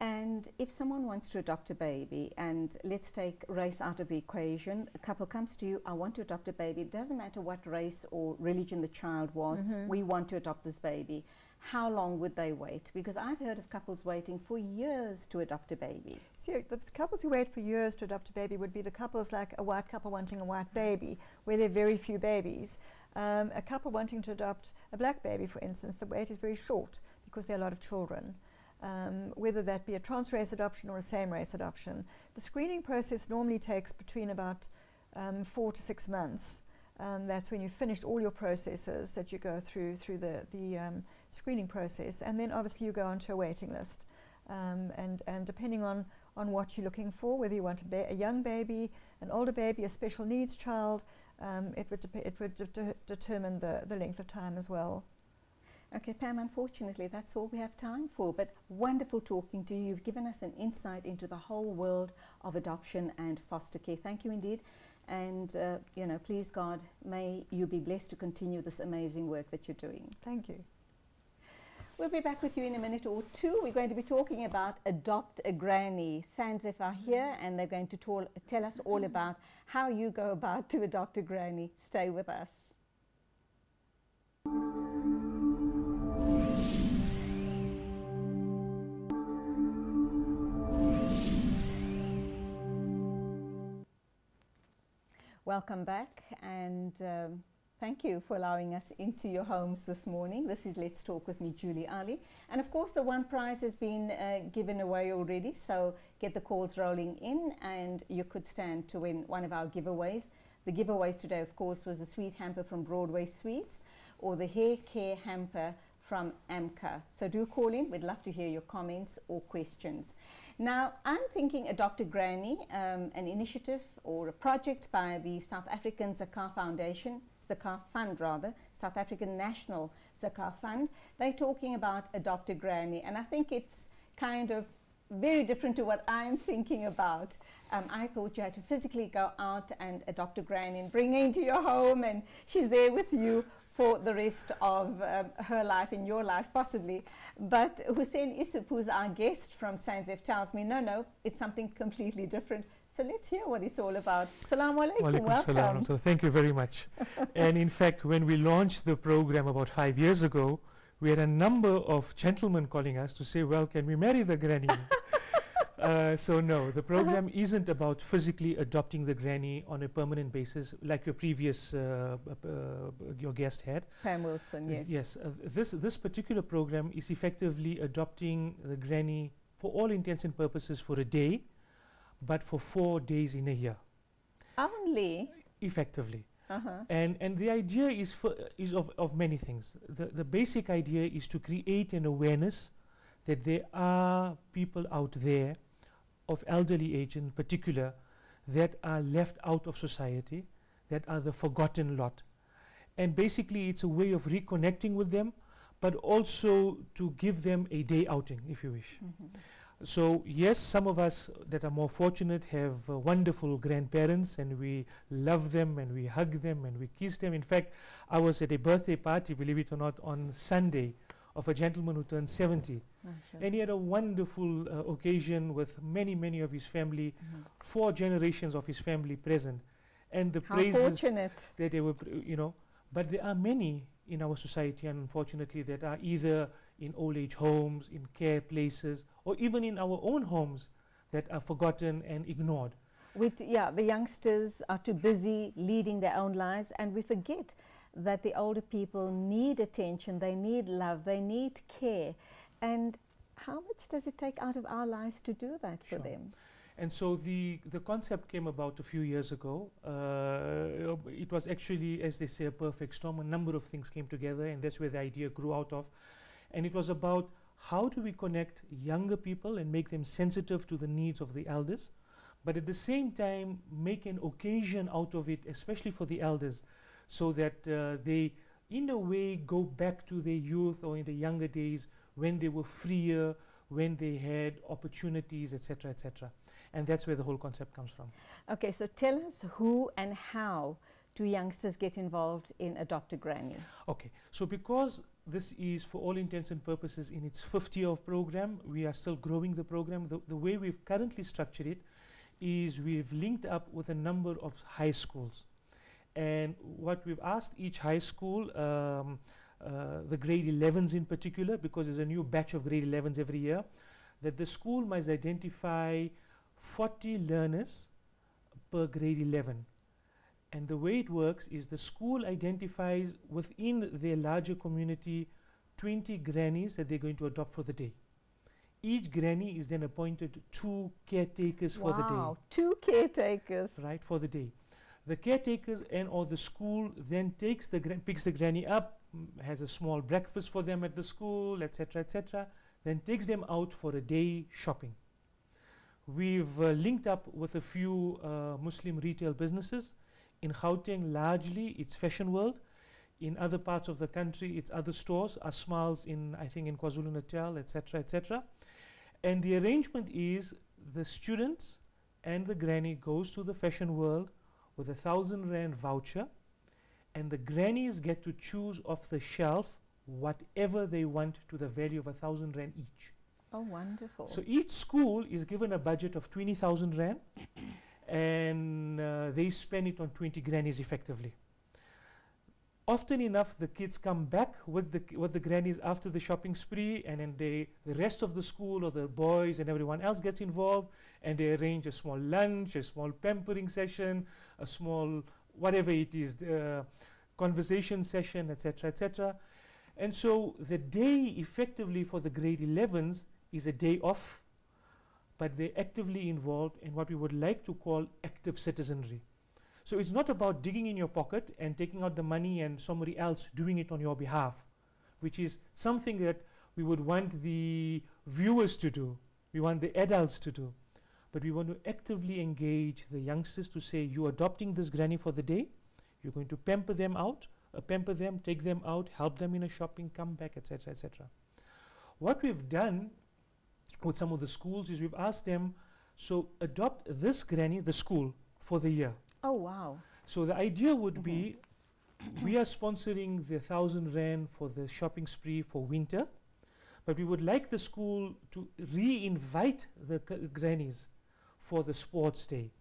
And if someone wants to adopt a baby, and let's take race out of the equation, a couple comes to you, I want to adopt a baby. It doesn't matter what race or religion the child was, we want to adopt this baby. How long would they wait? Because I've heard of couples waiting for years to adopt a baby. See, the couples who wait for years to adopt a baby would be the couples like a white couple wanting a white baby, where there are very few babies. A couple wanting to adopt a black baby, for instance, the wait is very short because there are a lot of children. Whether that be a trans-race adoption or a same-race adoption. The screening process normally takes between about 4 to 6 months. That's when you've finished all your processes that you go through the screening process, and then obviously you go onto a waiting list. And depending on what you're looking for, whether you want a young baby, an older baby, a special needs child, it would determine the length of time as well. Okay, Pam, unfortunately, that's all we have time for, but wonderful talking to you. You've given us an insight into the whole world of adoption and foster care. Thank you indeed. And, you know, please, God, may you be blessed to continue this amazing work that you're doing. Thank you. We'll be back with you in a minute or two. We're going to be talking about Adopt a Granny. SANZF are here, and they're going to tell us all about how you go about to adopt a granny. Stay with us. Welcome back, and thank you for allowing us into your homes this morning. This is Let's Talk with me, Julie Alli. And of course, the one prize has been given away already, so get the calls rolling in and you could stand to win one of our giveaways. The giveaways today, of course, was a sweet hamper from Broadway Sweets or the hair care hamper from AMCA. So do call in. We'd love to hear your comments or questions. Now, I'm thinking Adopt a Granny, an initiative or a project by the South African Zakar Foundation, Zakar Fund rather, South African National Zakar Fund. They're talking about Adopt a Granny, and I think it's kind of very different to what I'm thinking about. I thought you had to physically go out and adopt a granny and bring her into your home, and she's there with you for the rest of her life and your life possibly. But Hussein Isup, who's our guest from SANZF, tells me, no, it's something completely different. So let's hear what it's all about. Assalamu alaikum, welcome. So thank you very much. And in fact, when we launched the program about 5 years ago, we had a number of gentlemen calling us to say, well, can we marry the granny? So no, the program isn't about physically adopting the granny on a permanent basis like your previous your guest had. Pam Wilson, yes. Yes, this particular program is effectively adopting the granny for all intents and purposes for a day, but for 4 days in a year. Only? Effectively. And the idea is of many things. The basic idea is to create an awareness that there are people out there of elderly age in particular that are left out of society, that are the forgotten lot. And basically it's a way of reconnecting with them, but also to give them a day outing, if you wish. So yes, some of us that are more fortunate have wonderful grandparents, and we love them and we hug them and we kiss them. In fact, I was at a birthday party, believe it or not, on Sunday of a gentleman who turned 70. And he had a wonderful occasion with many of his family, 4 generations of his family present. and the How praises fortunate. that they were, but there are many in our society, unfortunately, that are either in old age homes, in care places, or even in our own homes that are forgotten and ignored. The youngsters are too busy leading their own lives, and we forget that the older people need attention, they need love, they need care. And how much does it take out of our lives to do that for Sure. them? And so the concept came about a few years ago. It was actually, as they say, a perfect storm. A number of things came together, and that's where the idea grew out of. And it was about how do we connect younger people and make them sensitive to the needs of the elders, but at the same time make an occasion out of it, especially for the elders, so that they in a way go back to their youth or in the younger days when they were freer, when they had opportunities, etc., etc. And that's where the whole concept comes from. Okay, so tell us who and how do youngsters get involved in Adopt a Granny? Okay, so because this is for all intents and purposes in its 5th year of program, we are still growing the program. The way we've currently structured it is we've linked up with a number of high schools. And what we've asked each high school, the grade 11s in particular, because there's a new batch of grade 11s every year, that the school must identify 40 learners per grade 11. And the way it works is the school identifies within their larger community 20 grannies that they're going to adopt for the day. Each granny is then appointed 2 caretakers for the day. Wow, 2 caretakers. Right, for the day. The caretakers and or the school then picks the granny up, has a small breakfast for them at the school, etc., etc., then takes them out for a day shopping. We've linked up with a few Muslim retail businesses. In Gauteng, largely it's Fashion World. In other parts of the country, it's other stores, Asmal's in, I think, in KwaZulu-Natal, etc., etc. And the arrangement is the students and the granny goes to the Fashion World with a 1,000 Rand voucher, and the grannies get to choose off the shelf whatever they want to the value of 1,000 Rand each. Oh, wonderful. So each school is given a budget of 20,000 Rand, and they spend it on 20 grannies effectively. Often enough, the kids come back with the grannies after the shopping spree, and then the rest of the school or the boys and everyone else gets involved, and they arrange a small lunch, a small pampering session, a small whatever it is, conversation session, etc., etc. And so the day effectively for the grade 11s is a day off, but they're actively involved in what we would like to call active citizenry. So it's not about digging in your pocket and taking out the money and somebody else doing it on your behalf, which is something that we would want the viewers to do, we want the adults to do. But we want to actively engage the youngsters to say, you're adopting this granny for the day, you're going to pamper them, take them out, help them in a shopping, come back, etc., etc. What we've done with some of the schools is we've asked them, so adopt this granny, the school, for the year. Oh, wow. So the idea would be, we are sponsoring the 1,000 Rand for the shopping spree for winter, but we would like the school to re-invite the grannies for the sports day,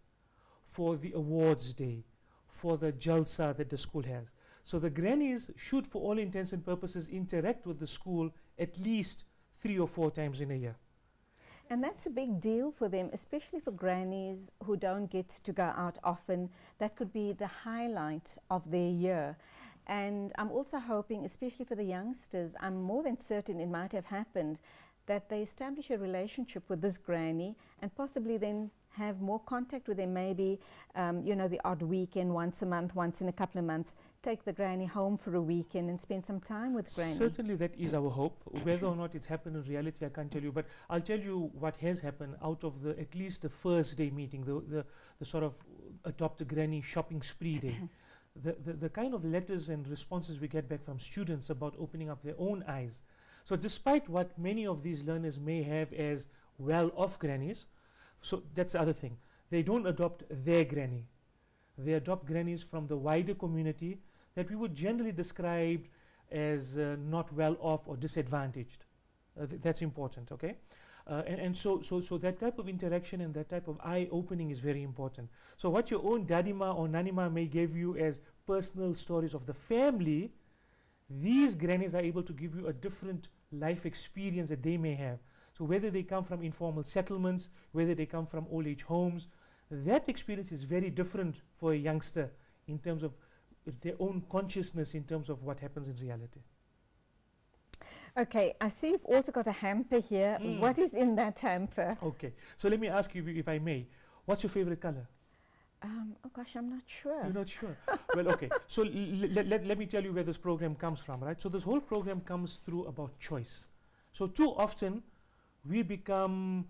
for the awards day, for the jalsa that the school has. So the grannies should, for all intents and purposes, interact with the school at least 3 or 4 times in a year. And that's a big deal for them, especially for grannies who don't get to go out often. That could be the highlight of their year. And I'm also hoping, especially for the youngsters, I'm more than certain it might have happened, that they establish a relationship with this granny and possibly then have more contact with them, maybe, the odd weekend, once a month, once in a couple of months, take the granny home for a weekend and spend some time with granny. Certainly that is our hope. Whether or not it's happened in reality, I can't tell you, but I'll tell you what has happened out of at least the first day meeting, the sort of adopt a granny shopping spree day. The kind of letters and responses we get back from students about opening up their own eyes. So despite what many of these learners may have as well-off grannies, so that's the other thing. They don't adopt their granny. They adopt grannies from the wider community that we would generally describe as not well off or disadvantaged. That's important, okay? And so that type of interaction and that type of eye-opening is very important. So what your own dadima or nanima may give you as personal stories of the family, these grannies are able to give you a different life experience that they may have. So whether they come from informal settlements, whether they come from old age homes, that experience is very different for a youngster in terms of their own consciousness in terms of what happens in reality. Okay, I see you've also got a hamper here. What is in that hamper? Okay, so let me ask you, if I may, what's your favorite color? Oh gosh, I'm not sure. You're not sure? Well, okay. So let me tell you where this program comes from, right? So this whole program comes through about choice. So too often we become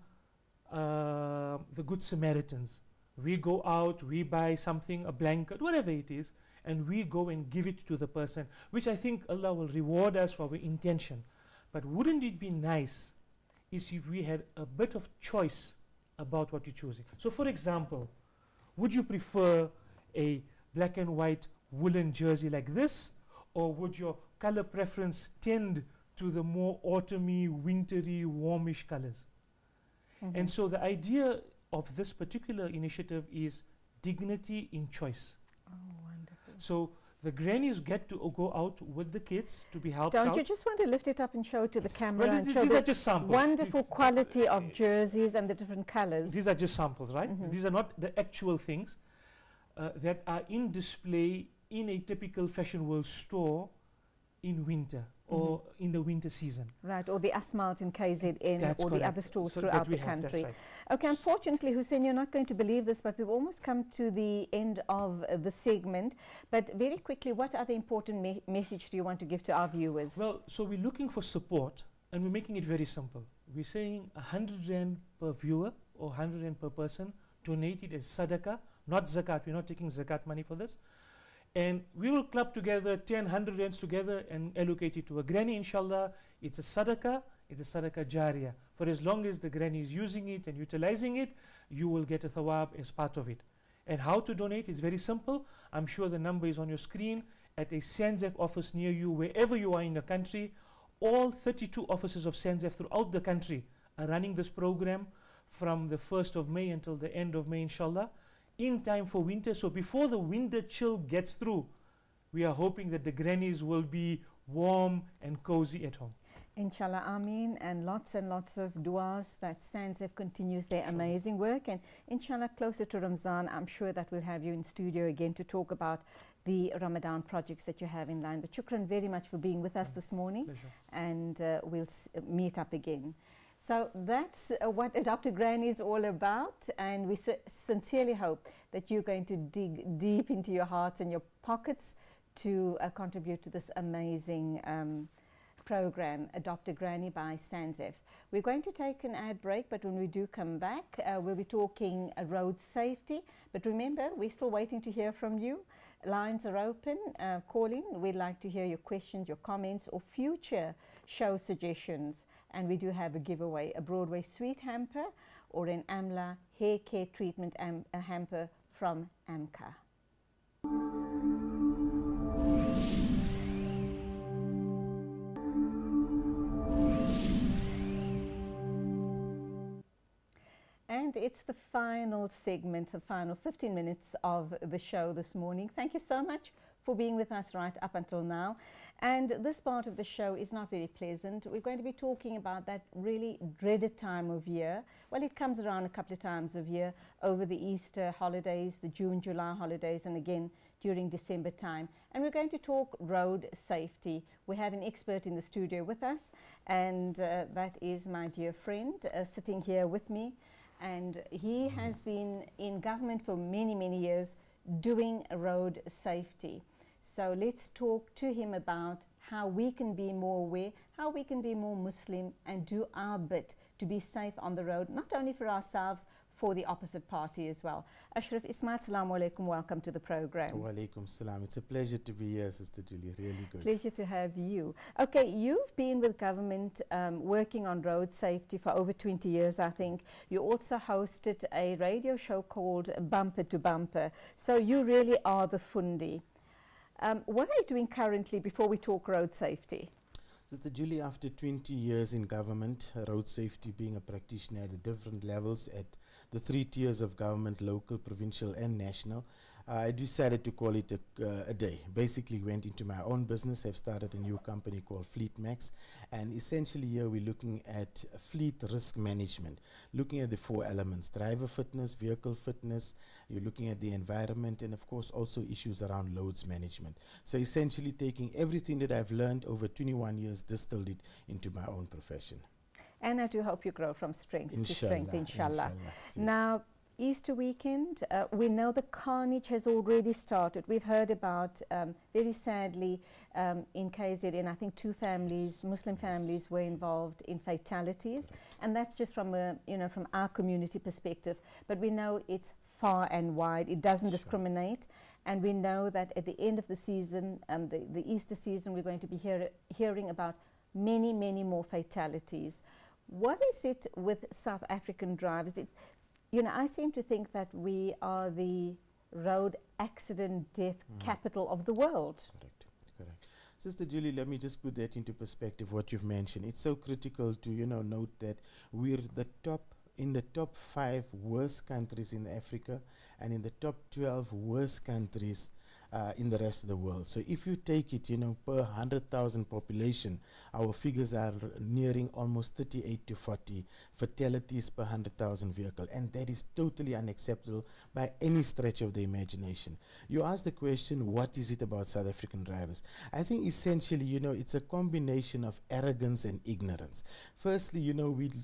the good Samaritans. We go out, we buy something, a blanket, whatever it is, and we go and give it to the person, which I think Allah will reward us for our intention. But wouldn't it be nice if we had a bit of choice about what you're choosing? So for example, would you prefer a black and white woolen jersey like this, or would your color preference tend to the more autumny, wintry, warmish colors? And so the idea of this particular initiative is dignity in choice. Oh, wonderful. So the grannies get to go out with the kids to be helped out. Don't you just want to lift it up and show it to the camera Well, and these show are the just samples. wonderful quality of jerseys and the different colors? These are just samples, right? These are not the actual things that are in display in a typical Fashion World store in winter or in the winter season. Right, or the Asmalt in KZN That's or the correct. other stores So throughout that we the have, that's country. right. Okay, unfortunately, Hussein, you're not going to believe this, but we've almost come to the end of the segment. But very quickly, what other important message do you want to give to our viewers? Well, so we're looking for support, and we're making it very simple. We're saying 100 Rand per viewer or 100 Rand per person, donated as sadaqah, not zakat. We're not taking zakat money for this. And we will club together 10, 100 Rands together and allocate it to a granny, inshallah. It's a sadaqah jariyah. For as long as the granny is using it and utilizing it, you will get a thawab as part of it. And how to donate is very simple. I'm sure the number is on your screen. At a SANZEF office near you, wherever you are in the country, all 32 offices of SANZEF throughout the country are running this program from the 1st of May until the end of May, inshallah, in time for winter. So before the winter chill gets through, we are hoping that the grannies will be warm and cozy at home. Inshallah, Ameen, and lots of du'as that SANZEF continues their amazing work. And inshallah, closer to Ramzan, I'm sure that we'll have you in studio again to talk about the Ramadan projects that you have in line. But shukran very much for being with us this morning. Pleasure. And we'll meet up again. So that's what Adopted Granny is all about, and we sincerely hope that you're going to dig deep into your hearts and your pockets to contribute to this amazing program, Adopt a Granny by SANZEF. We're going to take an ad break, but when we do come back, we'll be talking road safety. But remember, we're still waiting to hear from you. Lines are open. Call in. We'd like to hear your questions, your comments, or future show suggestions. And we do have a giveaway, a Broadway suite hamper or an AMLA hair care treatment hamper from AMCA. And it's the final segment, the final 15 minutes of the show this morning. Thank you so much for being with us right up until now. And this part of the show is not very pleasant. We're going to be talking about that really dreaded time of year. Well, it comes around a couple of times of year over the Easter holidays, the June, July holidays, and again during December time. And we're going to talk road safety. We have an expert in the studio with us, and that is my dear friend sitting here with me. And he has been in government for many, many years doing road safety. So let's talk to him about how we can be more aware, how we can be more Muslim and do our bit to be safe on the road, not only for ourselves, for the opposite party as well. Ashraf Ismail, assalamu alaikum, welcome to the program. Wa alaikum salam. It's a pleasure to be here, Sister Julie, really good. Pleasure to have you. Okay, you've been with government working on road safety for over 20 years, I think. You also hosted a radio show called Bumper to Bumper. So you really are the fundi. What are you doing currently before we talk road safety? Sister Julie, after 20 years in government, road safety being a practitioner at the different levels at the 3 tiers of government, local, provincial and national, I decided to call it a day. Basically went into my own business. Have started a new company called Fleet Max, and essentially here we're looking at fleet risk management, looking at the 4 elements: driver fitness, vehicle fitness, you're looking at the environment, and of course also issues around loads management. So essentially taking everything that I've learned over 21 years, distilled it into my own profession. And I do hope you grow from strength to Inshallah, strength, inshallah. inshallah. Now, Easter weekend, we know the carnage has already started. We've heard about, very sadly, in KZN, I think 2 families, Muslim families, were involved in fatalities, and that's just from a, from our community perspective. But we know it's far and wide. It doesn't discriminate, and we know that at the end of the season, the Easter season, we're going to be hearing about many, many more fatalities. What is it with South African drivers? I seem to think that we are the road accident death capital of the world. Correct, correct. Sister Julie, let me just put that into perspective, what you've mentioned. It's so critical to, note that we're in the top 5 worst countries in Africa and in the top 12 worst countries in the rest of the world. So if you take it, per 100,000 population, our figures are nearing almost 38 to 40 fatalities per 100,000 vehicle, and that is totally unacceptable by any stretch of the imagination. You asked the question, what is it about South African drivers? I think essentially, it's a combination of arrogance and ignorance. Firstly,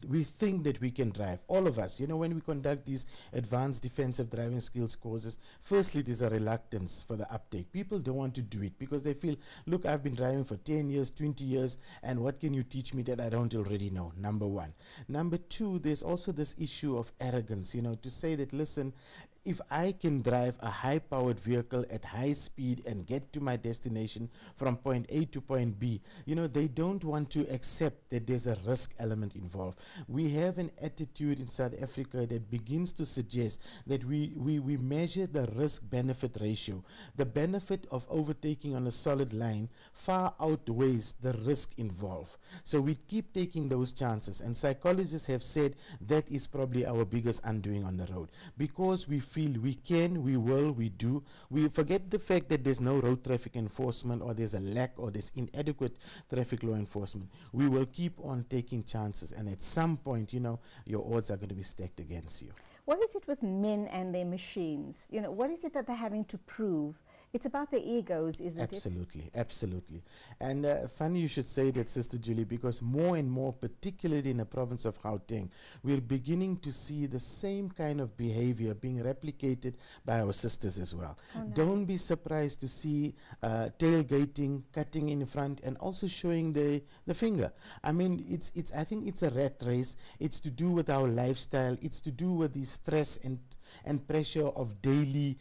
we think that we can drive, all of us. When we conduct these advanced defensive driving skills courses, firstly, there's a reluctance for the uptake. People don't want to do it because they feel, look, I've been driving for 10 years, 20 years, and what can you teach me that I don't already know? Number 1. Number 2, there's also this issue of arrogance, to say that, listen, if I can drive a high-powered vehicle at high speed and get to my destination from point A to point B, they don't want to accept that there's a risk element involved. We have an attitude in South Africa that begins to suggest that we measure the risk-benefit ratio. The benefit of overtaking on a solid line far outweighs the risk involved. So we keep taking those chances, and psychologists have said that is probably our biggest undoing on the road, because we feel we can, we will, we do. We forget the fact that there's no road traffic enforcement, or there's a lack, or there's inadequate traffic law enforcement. We will keep on taking chances, and at some point, your odds are going to be stacked against you. What is it with men and their machines? What is it that they're having to prove? It's about their egos, isn't it? Absolutely, absolutely. And funny you should say that, Sister Julie, because more and more, particularly in the province of Gauteng, we're beginning to see the same kind of behavior being replicated by our sisters as well. Oh, no. Don't be surprised to see tailgating, cutting in front, and also showing the finger. I mean, I think it's a rat race. It's to do with our lifestyle. It's to do with the stress and pressure of daily,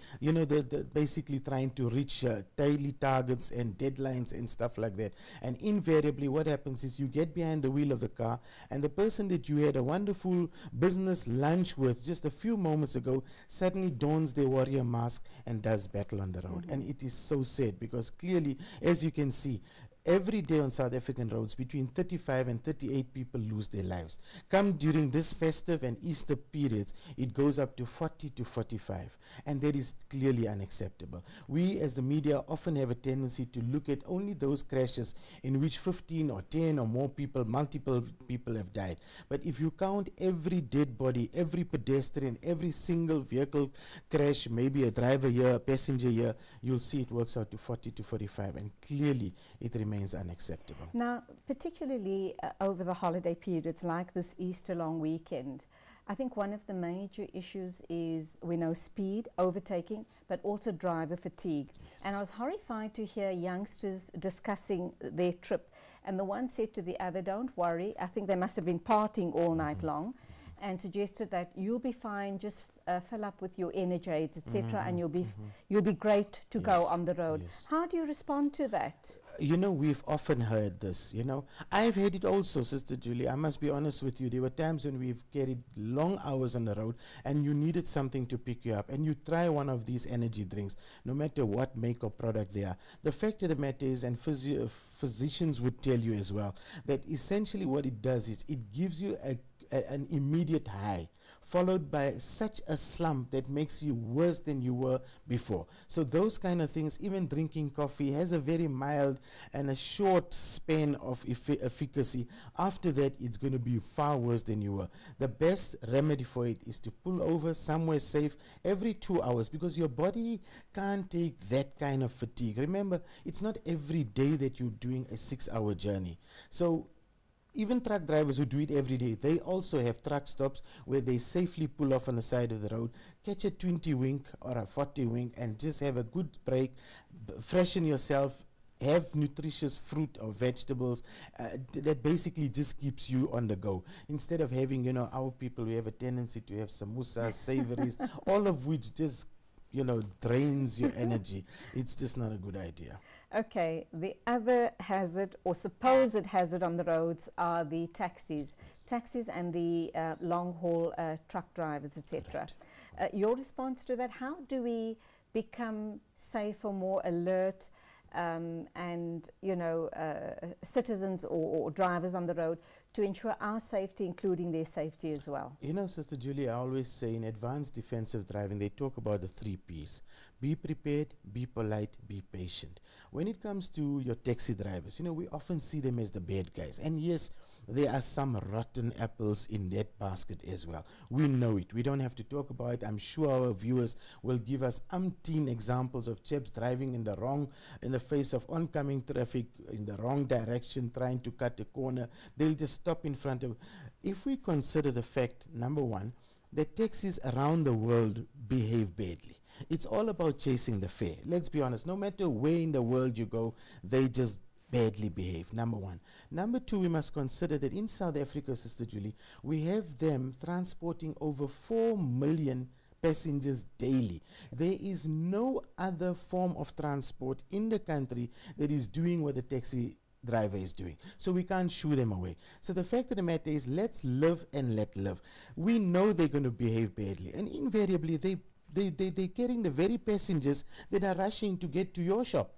basically trying to reach daily targets and deadlines and stuff like that. And invariably what happens is you get behind the wheel of the car, and the person that you had a wonderful business lunch with just a few moments ago suddenly dons their warrior mask and does battle on the road. And it is so sad, because clearly, as you can see, every day on South African roads, between 35 and 38 people lose their lives. Come during this festive and Easter periods, it goes up to 40 to 45. And that is clearly unacceptable. We as the media often have a tendency to look at only those crashes in which 15 or 10 or more people, multiple people have died. But if you count every dead body, every pedestrian, every single vehicle crash, maybe a driver here, a passenger here, you'll see it works out to 40 to 45. And clearly it remains unacceptable. Now, particularly over the holiday periods like this Easter long weekend, I think one of the major issues is, we know, speed, overtaking, but also driver fatigue. Yes. And I was horrified to hear youngsters discussing their trip, and the one said to the other, don't worry, I think they must have been partying all night long. and suggested that you'll be fine, just fill up with your energy aids, etc., and you'll be great to go on the road. Yes. How do you respond to that? You know, we've often heard this, you know. I've heard it also, Sister Julie. I must be honest with you. There were times when we've carried long hours on the road and you needed something to pick you up, and you try one of these energy drinks, no matter what make or product they are. The fact of the matter is, and physicians would tell you as well, that essentially what it does is it gives you an immediate high, followed by such a slump that makes you worse than you were before. So those kind of things, even drinking coffee has a very mild and a short span of efficacy. After that, it's going to be far worse than you were. The best remedy for it is to pull over somewhere safe every 2 hours, because your body can't take that kind of fatigue. Remember, it's not every day that you're doing a 6-hour journey. So even truck drivers who do it every day, they also have truck stops where they safely pull off on the side of the road, catch a 20 wink or a 40 wink, and just have a good break, freshen yourself, have nutritious fruit or vegetables that basically just keeps you on the go. Instead of having, you know, our people, we have a tendency to have samosas, savories, all of which just, you know, drains your energy. It's just not a good idea. Okay, the other hazard or supposed hazard on the roads are the taxis and the long-haul truck drivers, etc. Your response to that, how do we become safer, more alert, and, you know, citizens or drivers on the road to ensure our safety, including their safety as well? You know, Sister Julie, I always say in advanced defensive driving, they talk about the 3 Ps. Be prepared, be polite, be patient. When it comes to your taxi drivers, you know, we often see them as the bad guys. And yes, there are some rotten apples in that basket as well. We know it. We don't have to talk about it. I'm sure our viewers will give us umpteen examples of chaps driving in the face of oncoming traffic, in the wrong direction, trying to cut a corner. They'll just stop in front of. If we consider the fact, number one, that taxis around the world behave badly. It's all about chasing the fare. Let's be honest, no matter where in the world you go, they just badly behave, number one. Number two, we must consider that in South Africa, Sister Julie, we have them transporting over 4 million passengers daily. There is no other form of transport in the country that is doing what the taxi driver is doing. So we can't shoo them away. So the fact of the matter is, let's live and let live. We know they're going to behave badly, and invariably they're carrying the very passengers that are rushing to get to your shop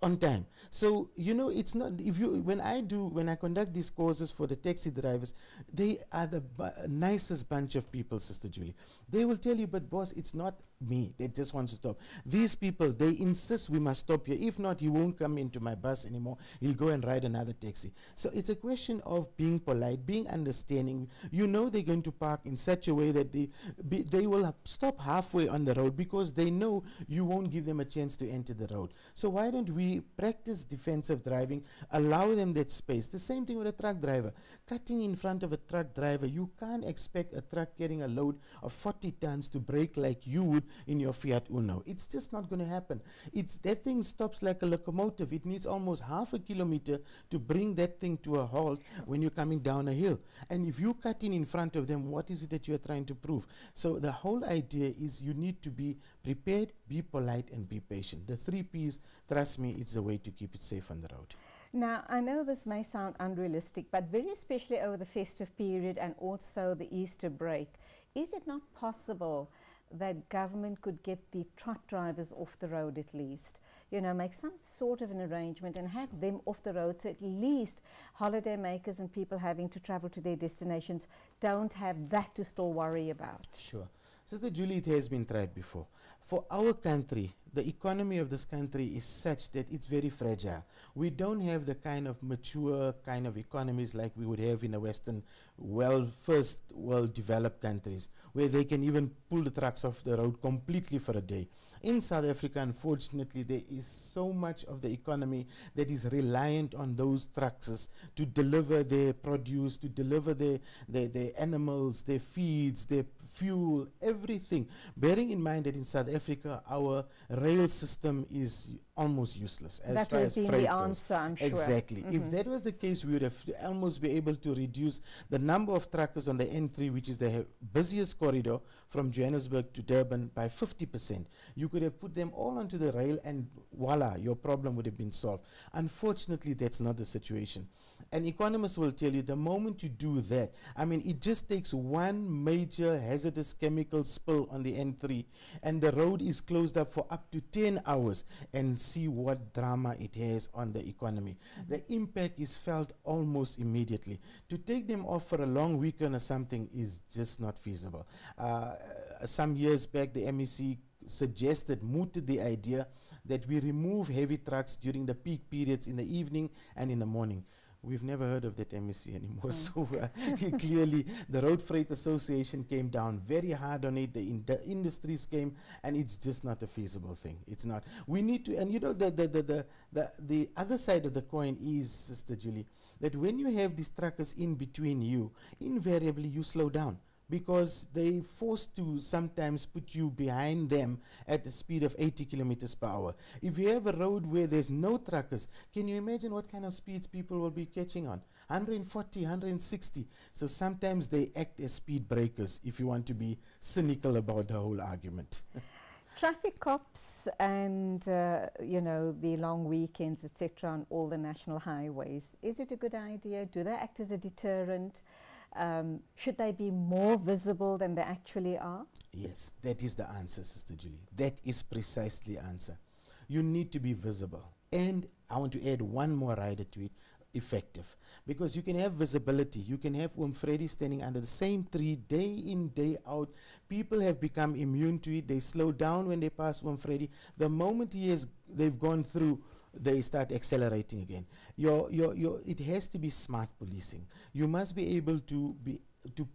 on time. So, you know, it's not, when I conduct these courses for the taxi drivers, they are the nicest bunch of people, Sister Julie. They will tell you, but boss, it's not me that just wants to stop. These people, they insist we must stop here. If not, he won't come into my bus anymore. He'll go and ride another taxi. So it's a question of being polite, being understanding. You know they're going to park in such a way that they will stop halfway on the road because they know you won't give them a chance to enter the road. So why don't we practice defensive driving, allow them that space? The same thing with a truck driver. Cutting in front of a truck driver, you can't expect a truck carrying a load of 40 tons to brake like you would in your Fiat Uno. It's just not going to happen. That thing stops like a locomotive. It needs almost half a kilometer to bring that thing to a halt when you're coming down a hill. And if you cut in front of them, what is it that you're trying to prove? So the whole idea is you need to be prepared, be polite, and be patient. The 3 Ps, trust me, it's the way to keep it safe on the road. Now, I know this may sound unrealistic, but very especially over the festive period and also the Easter break, is it not possible that government could get the truck drivers off the road at least? You know, make some sort of an arrangement and have them off the road, so at least holiday makers and people having to travel to their destinations don't have that to still worry about. Sure. Sister Julie, it has been tried before. For our country, the economy of this country is such that it's very fragile. We don't have the kind of mature kind of economies like we would have in the Western, first world developed countries, where they can even pull the trucks off the road completely for a day. In South Africa, unfortunately, there is so much of the economy that is reliant on those trucks to deliver their produce, to deliver their animals, their feeds, their fuel, everything. Bearing in mind that in South Africa, our rail system is almost useless as That far would as be freight the goes. answer, I'm sure. Exactly. If that was the case, we would have almost be able to reduce the number of truckers on the N3, which is the busiest corridor from Johannesburg to Durban, by 50%. You could have put them all onto the rail and voila, your problem would have been solved. Unfortunately, that's not the situation. And economists will tell you the moment you do that, I mean, it just takes one major hazardous chemical spill on the N3 and the road is closed up for up to 10 hours, and see what drama it has on the economy. The impact is felt almost immediately. To take them off for a long weekend or something is just not feasible. Some years back, the MEC mooted the idea that we remove heavy trucks during the peak periods in the evening and in the morning. We've never heard of that MEC anymore. So clearly the Road Freight Association came down very hard on it. The industries came, and it's just not a feasible thing. It's not. We need to, and you know, the other side of the coin is, Sister Julie, that when you have these truckers in between you, invariably you slow down, because they forced to sometimes put you behind them at the speed of 80 kilometers per hour. If you have a road where there's no truckers, can you imagine what kind of speeds people will be catching on? 140, 160. So sometimes they act as speed breakers, if you want to be cynical about the whole argument. Traffic cops and, you know, the long weekends, etc., on all the national highways, is it a good idea? Do they act as a deterrent? Should they be more visible than they actually are? Yes, that is the answer, Sister Julie. That is precisely the answer. You need to be visible. And I want to add one more rider to it, effective. Because you can have visibility. You can have Freddy standing under the same tree day in, day out. People have become immune to it. They slow down when they pass Freddy. The moment they've gone through, they start accelerating again. It has to be smart policing. You must be able to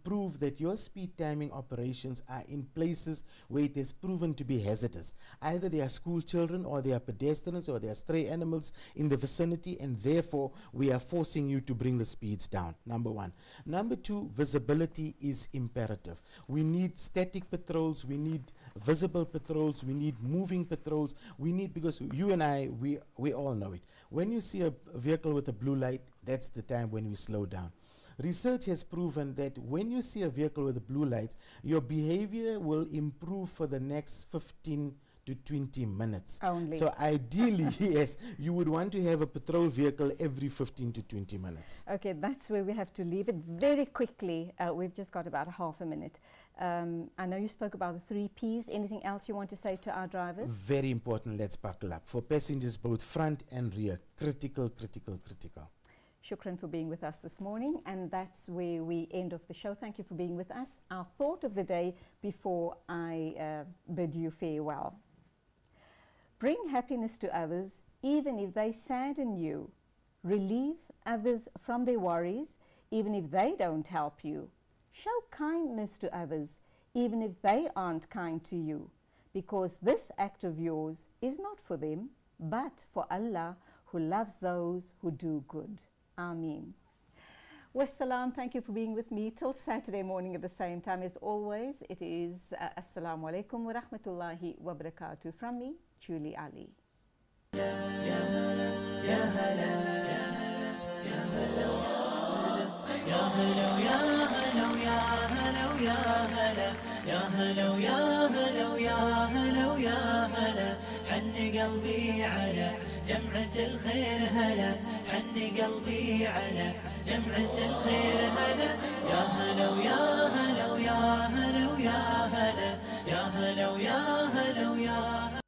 prove that your speed timing operations are in places where it is proven to be hazardous. Either they are school children, or they are pedestrians, or they are stray animals in the vicinity, and therefore we are forcing you to bring the speeds down, number one. Number two, visibility is imperative. We need static patrols, we need visible patrols, we need moving patrols, because you and I, we all know it. When you see a vehicle with a blue light, that's the time when we slow down. Research has proven that when you see a vehicle with the blue lights, your behavior will improve for the next 15 to 20 minutes. Only. So ideally, yes, you would want to have a patrol vehicle every 15 to 20 minutes. Okay, that's where we have to leave it very quickly. We've just got about half a minute. I know you spoke about the 3 Ps. Anything else you want to say to our drivers? Very important. Let's buckle up. For passengers, both front and rear. Critical, critical, critical. Shukran for being with us this morning, and that's where we end off the show. Thank you for being with us. Our thought of the day before I bid you farewell. Bring happiness to others, even if they sadden you. Relieve others from their worries, even if they don't help you. Show kindness to others, even if they aren't kind to you, because this act of yours is not for them, but for Allah, who loves those who do good. Ameen. Wassalam, thank you for being with me till Saturday morning at the same time. As always, it is Assalamu alaikum wa rahmatullahi wa barakatuh from me, Julie Alli. حن قلبي على جمعة الخير هلا، حن قلبي على جمعة الخير هلا، يا هلا ويا هلا ويا هلا ويا هلا، يا هلا ويا هلا ويا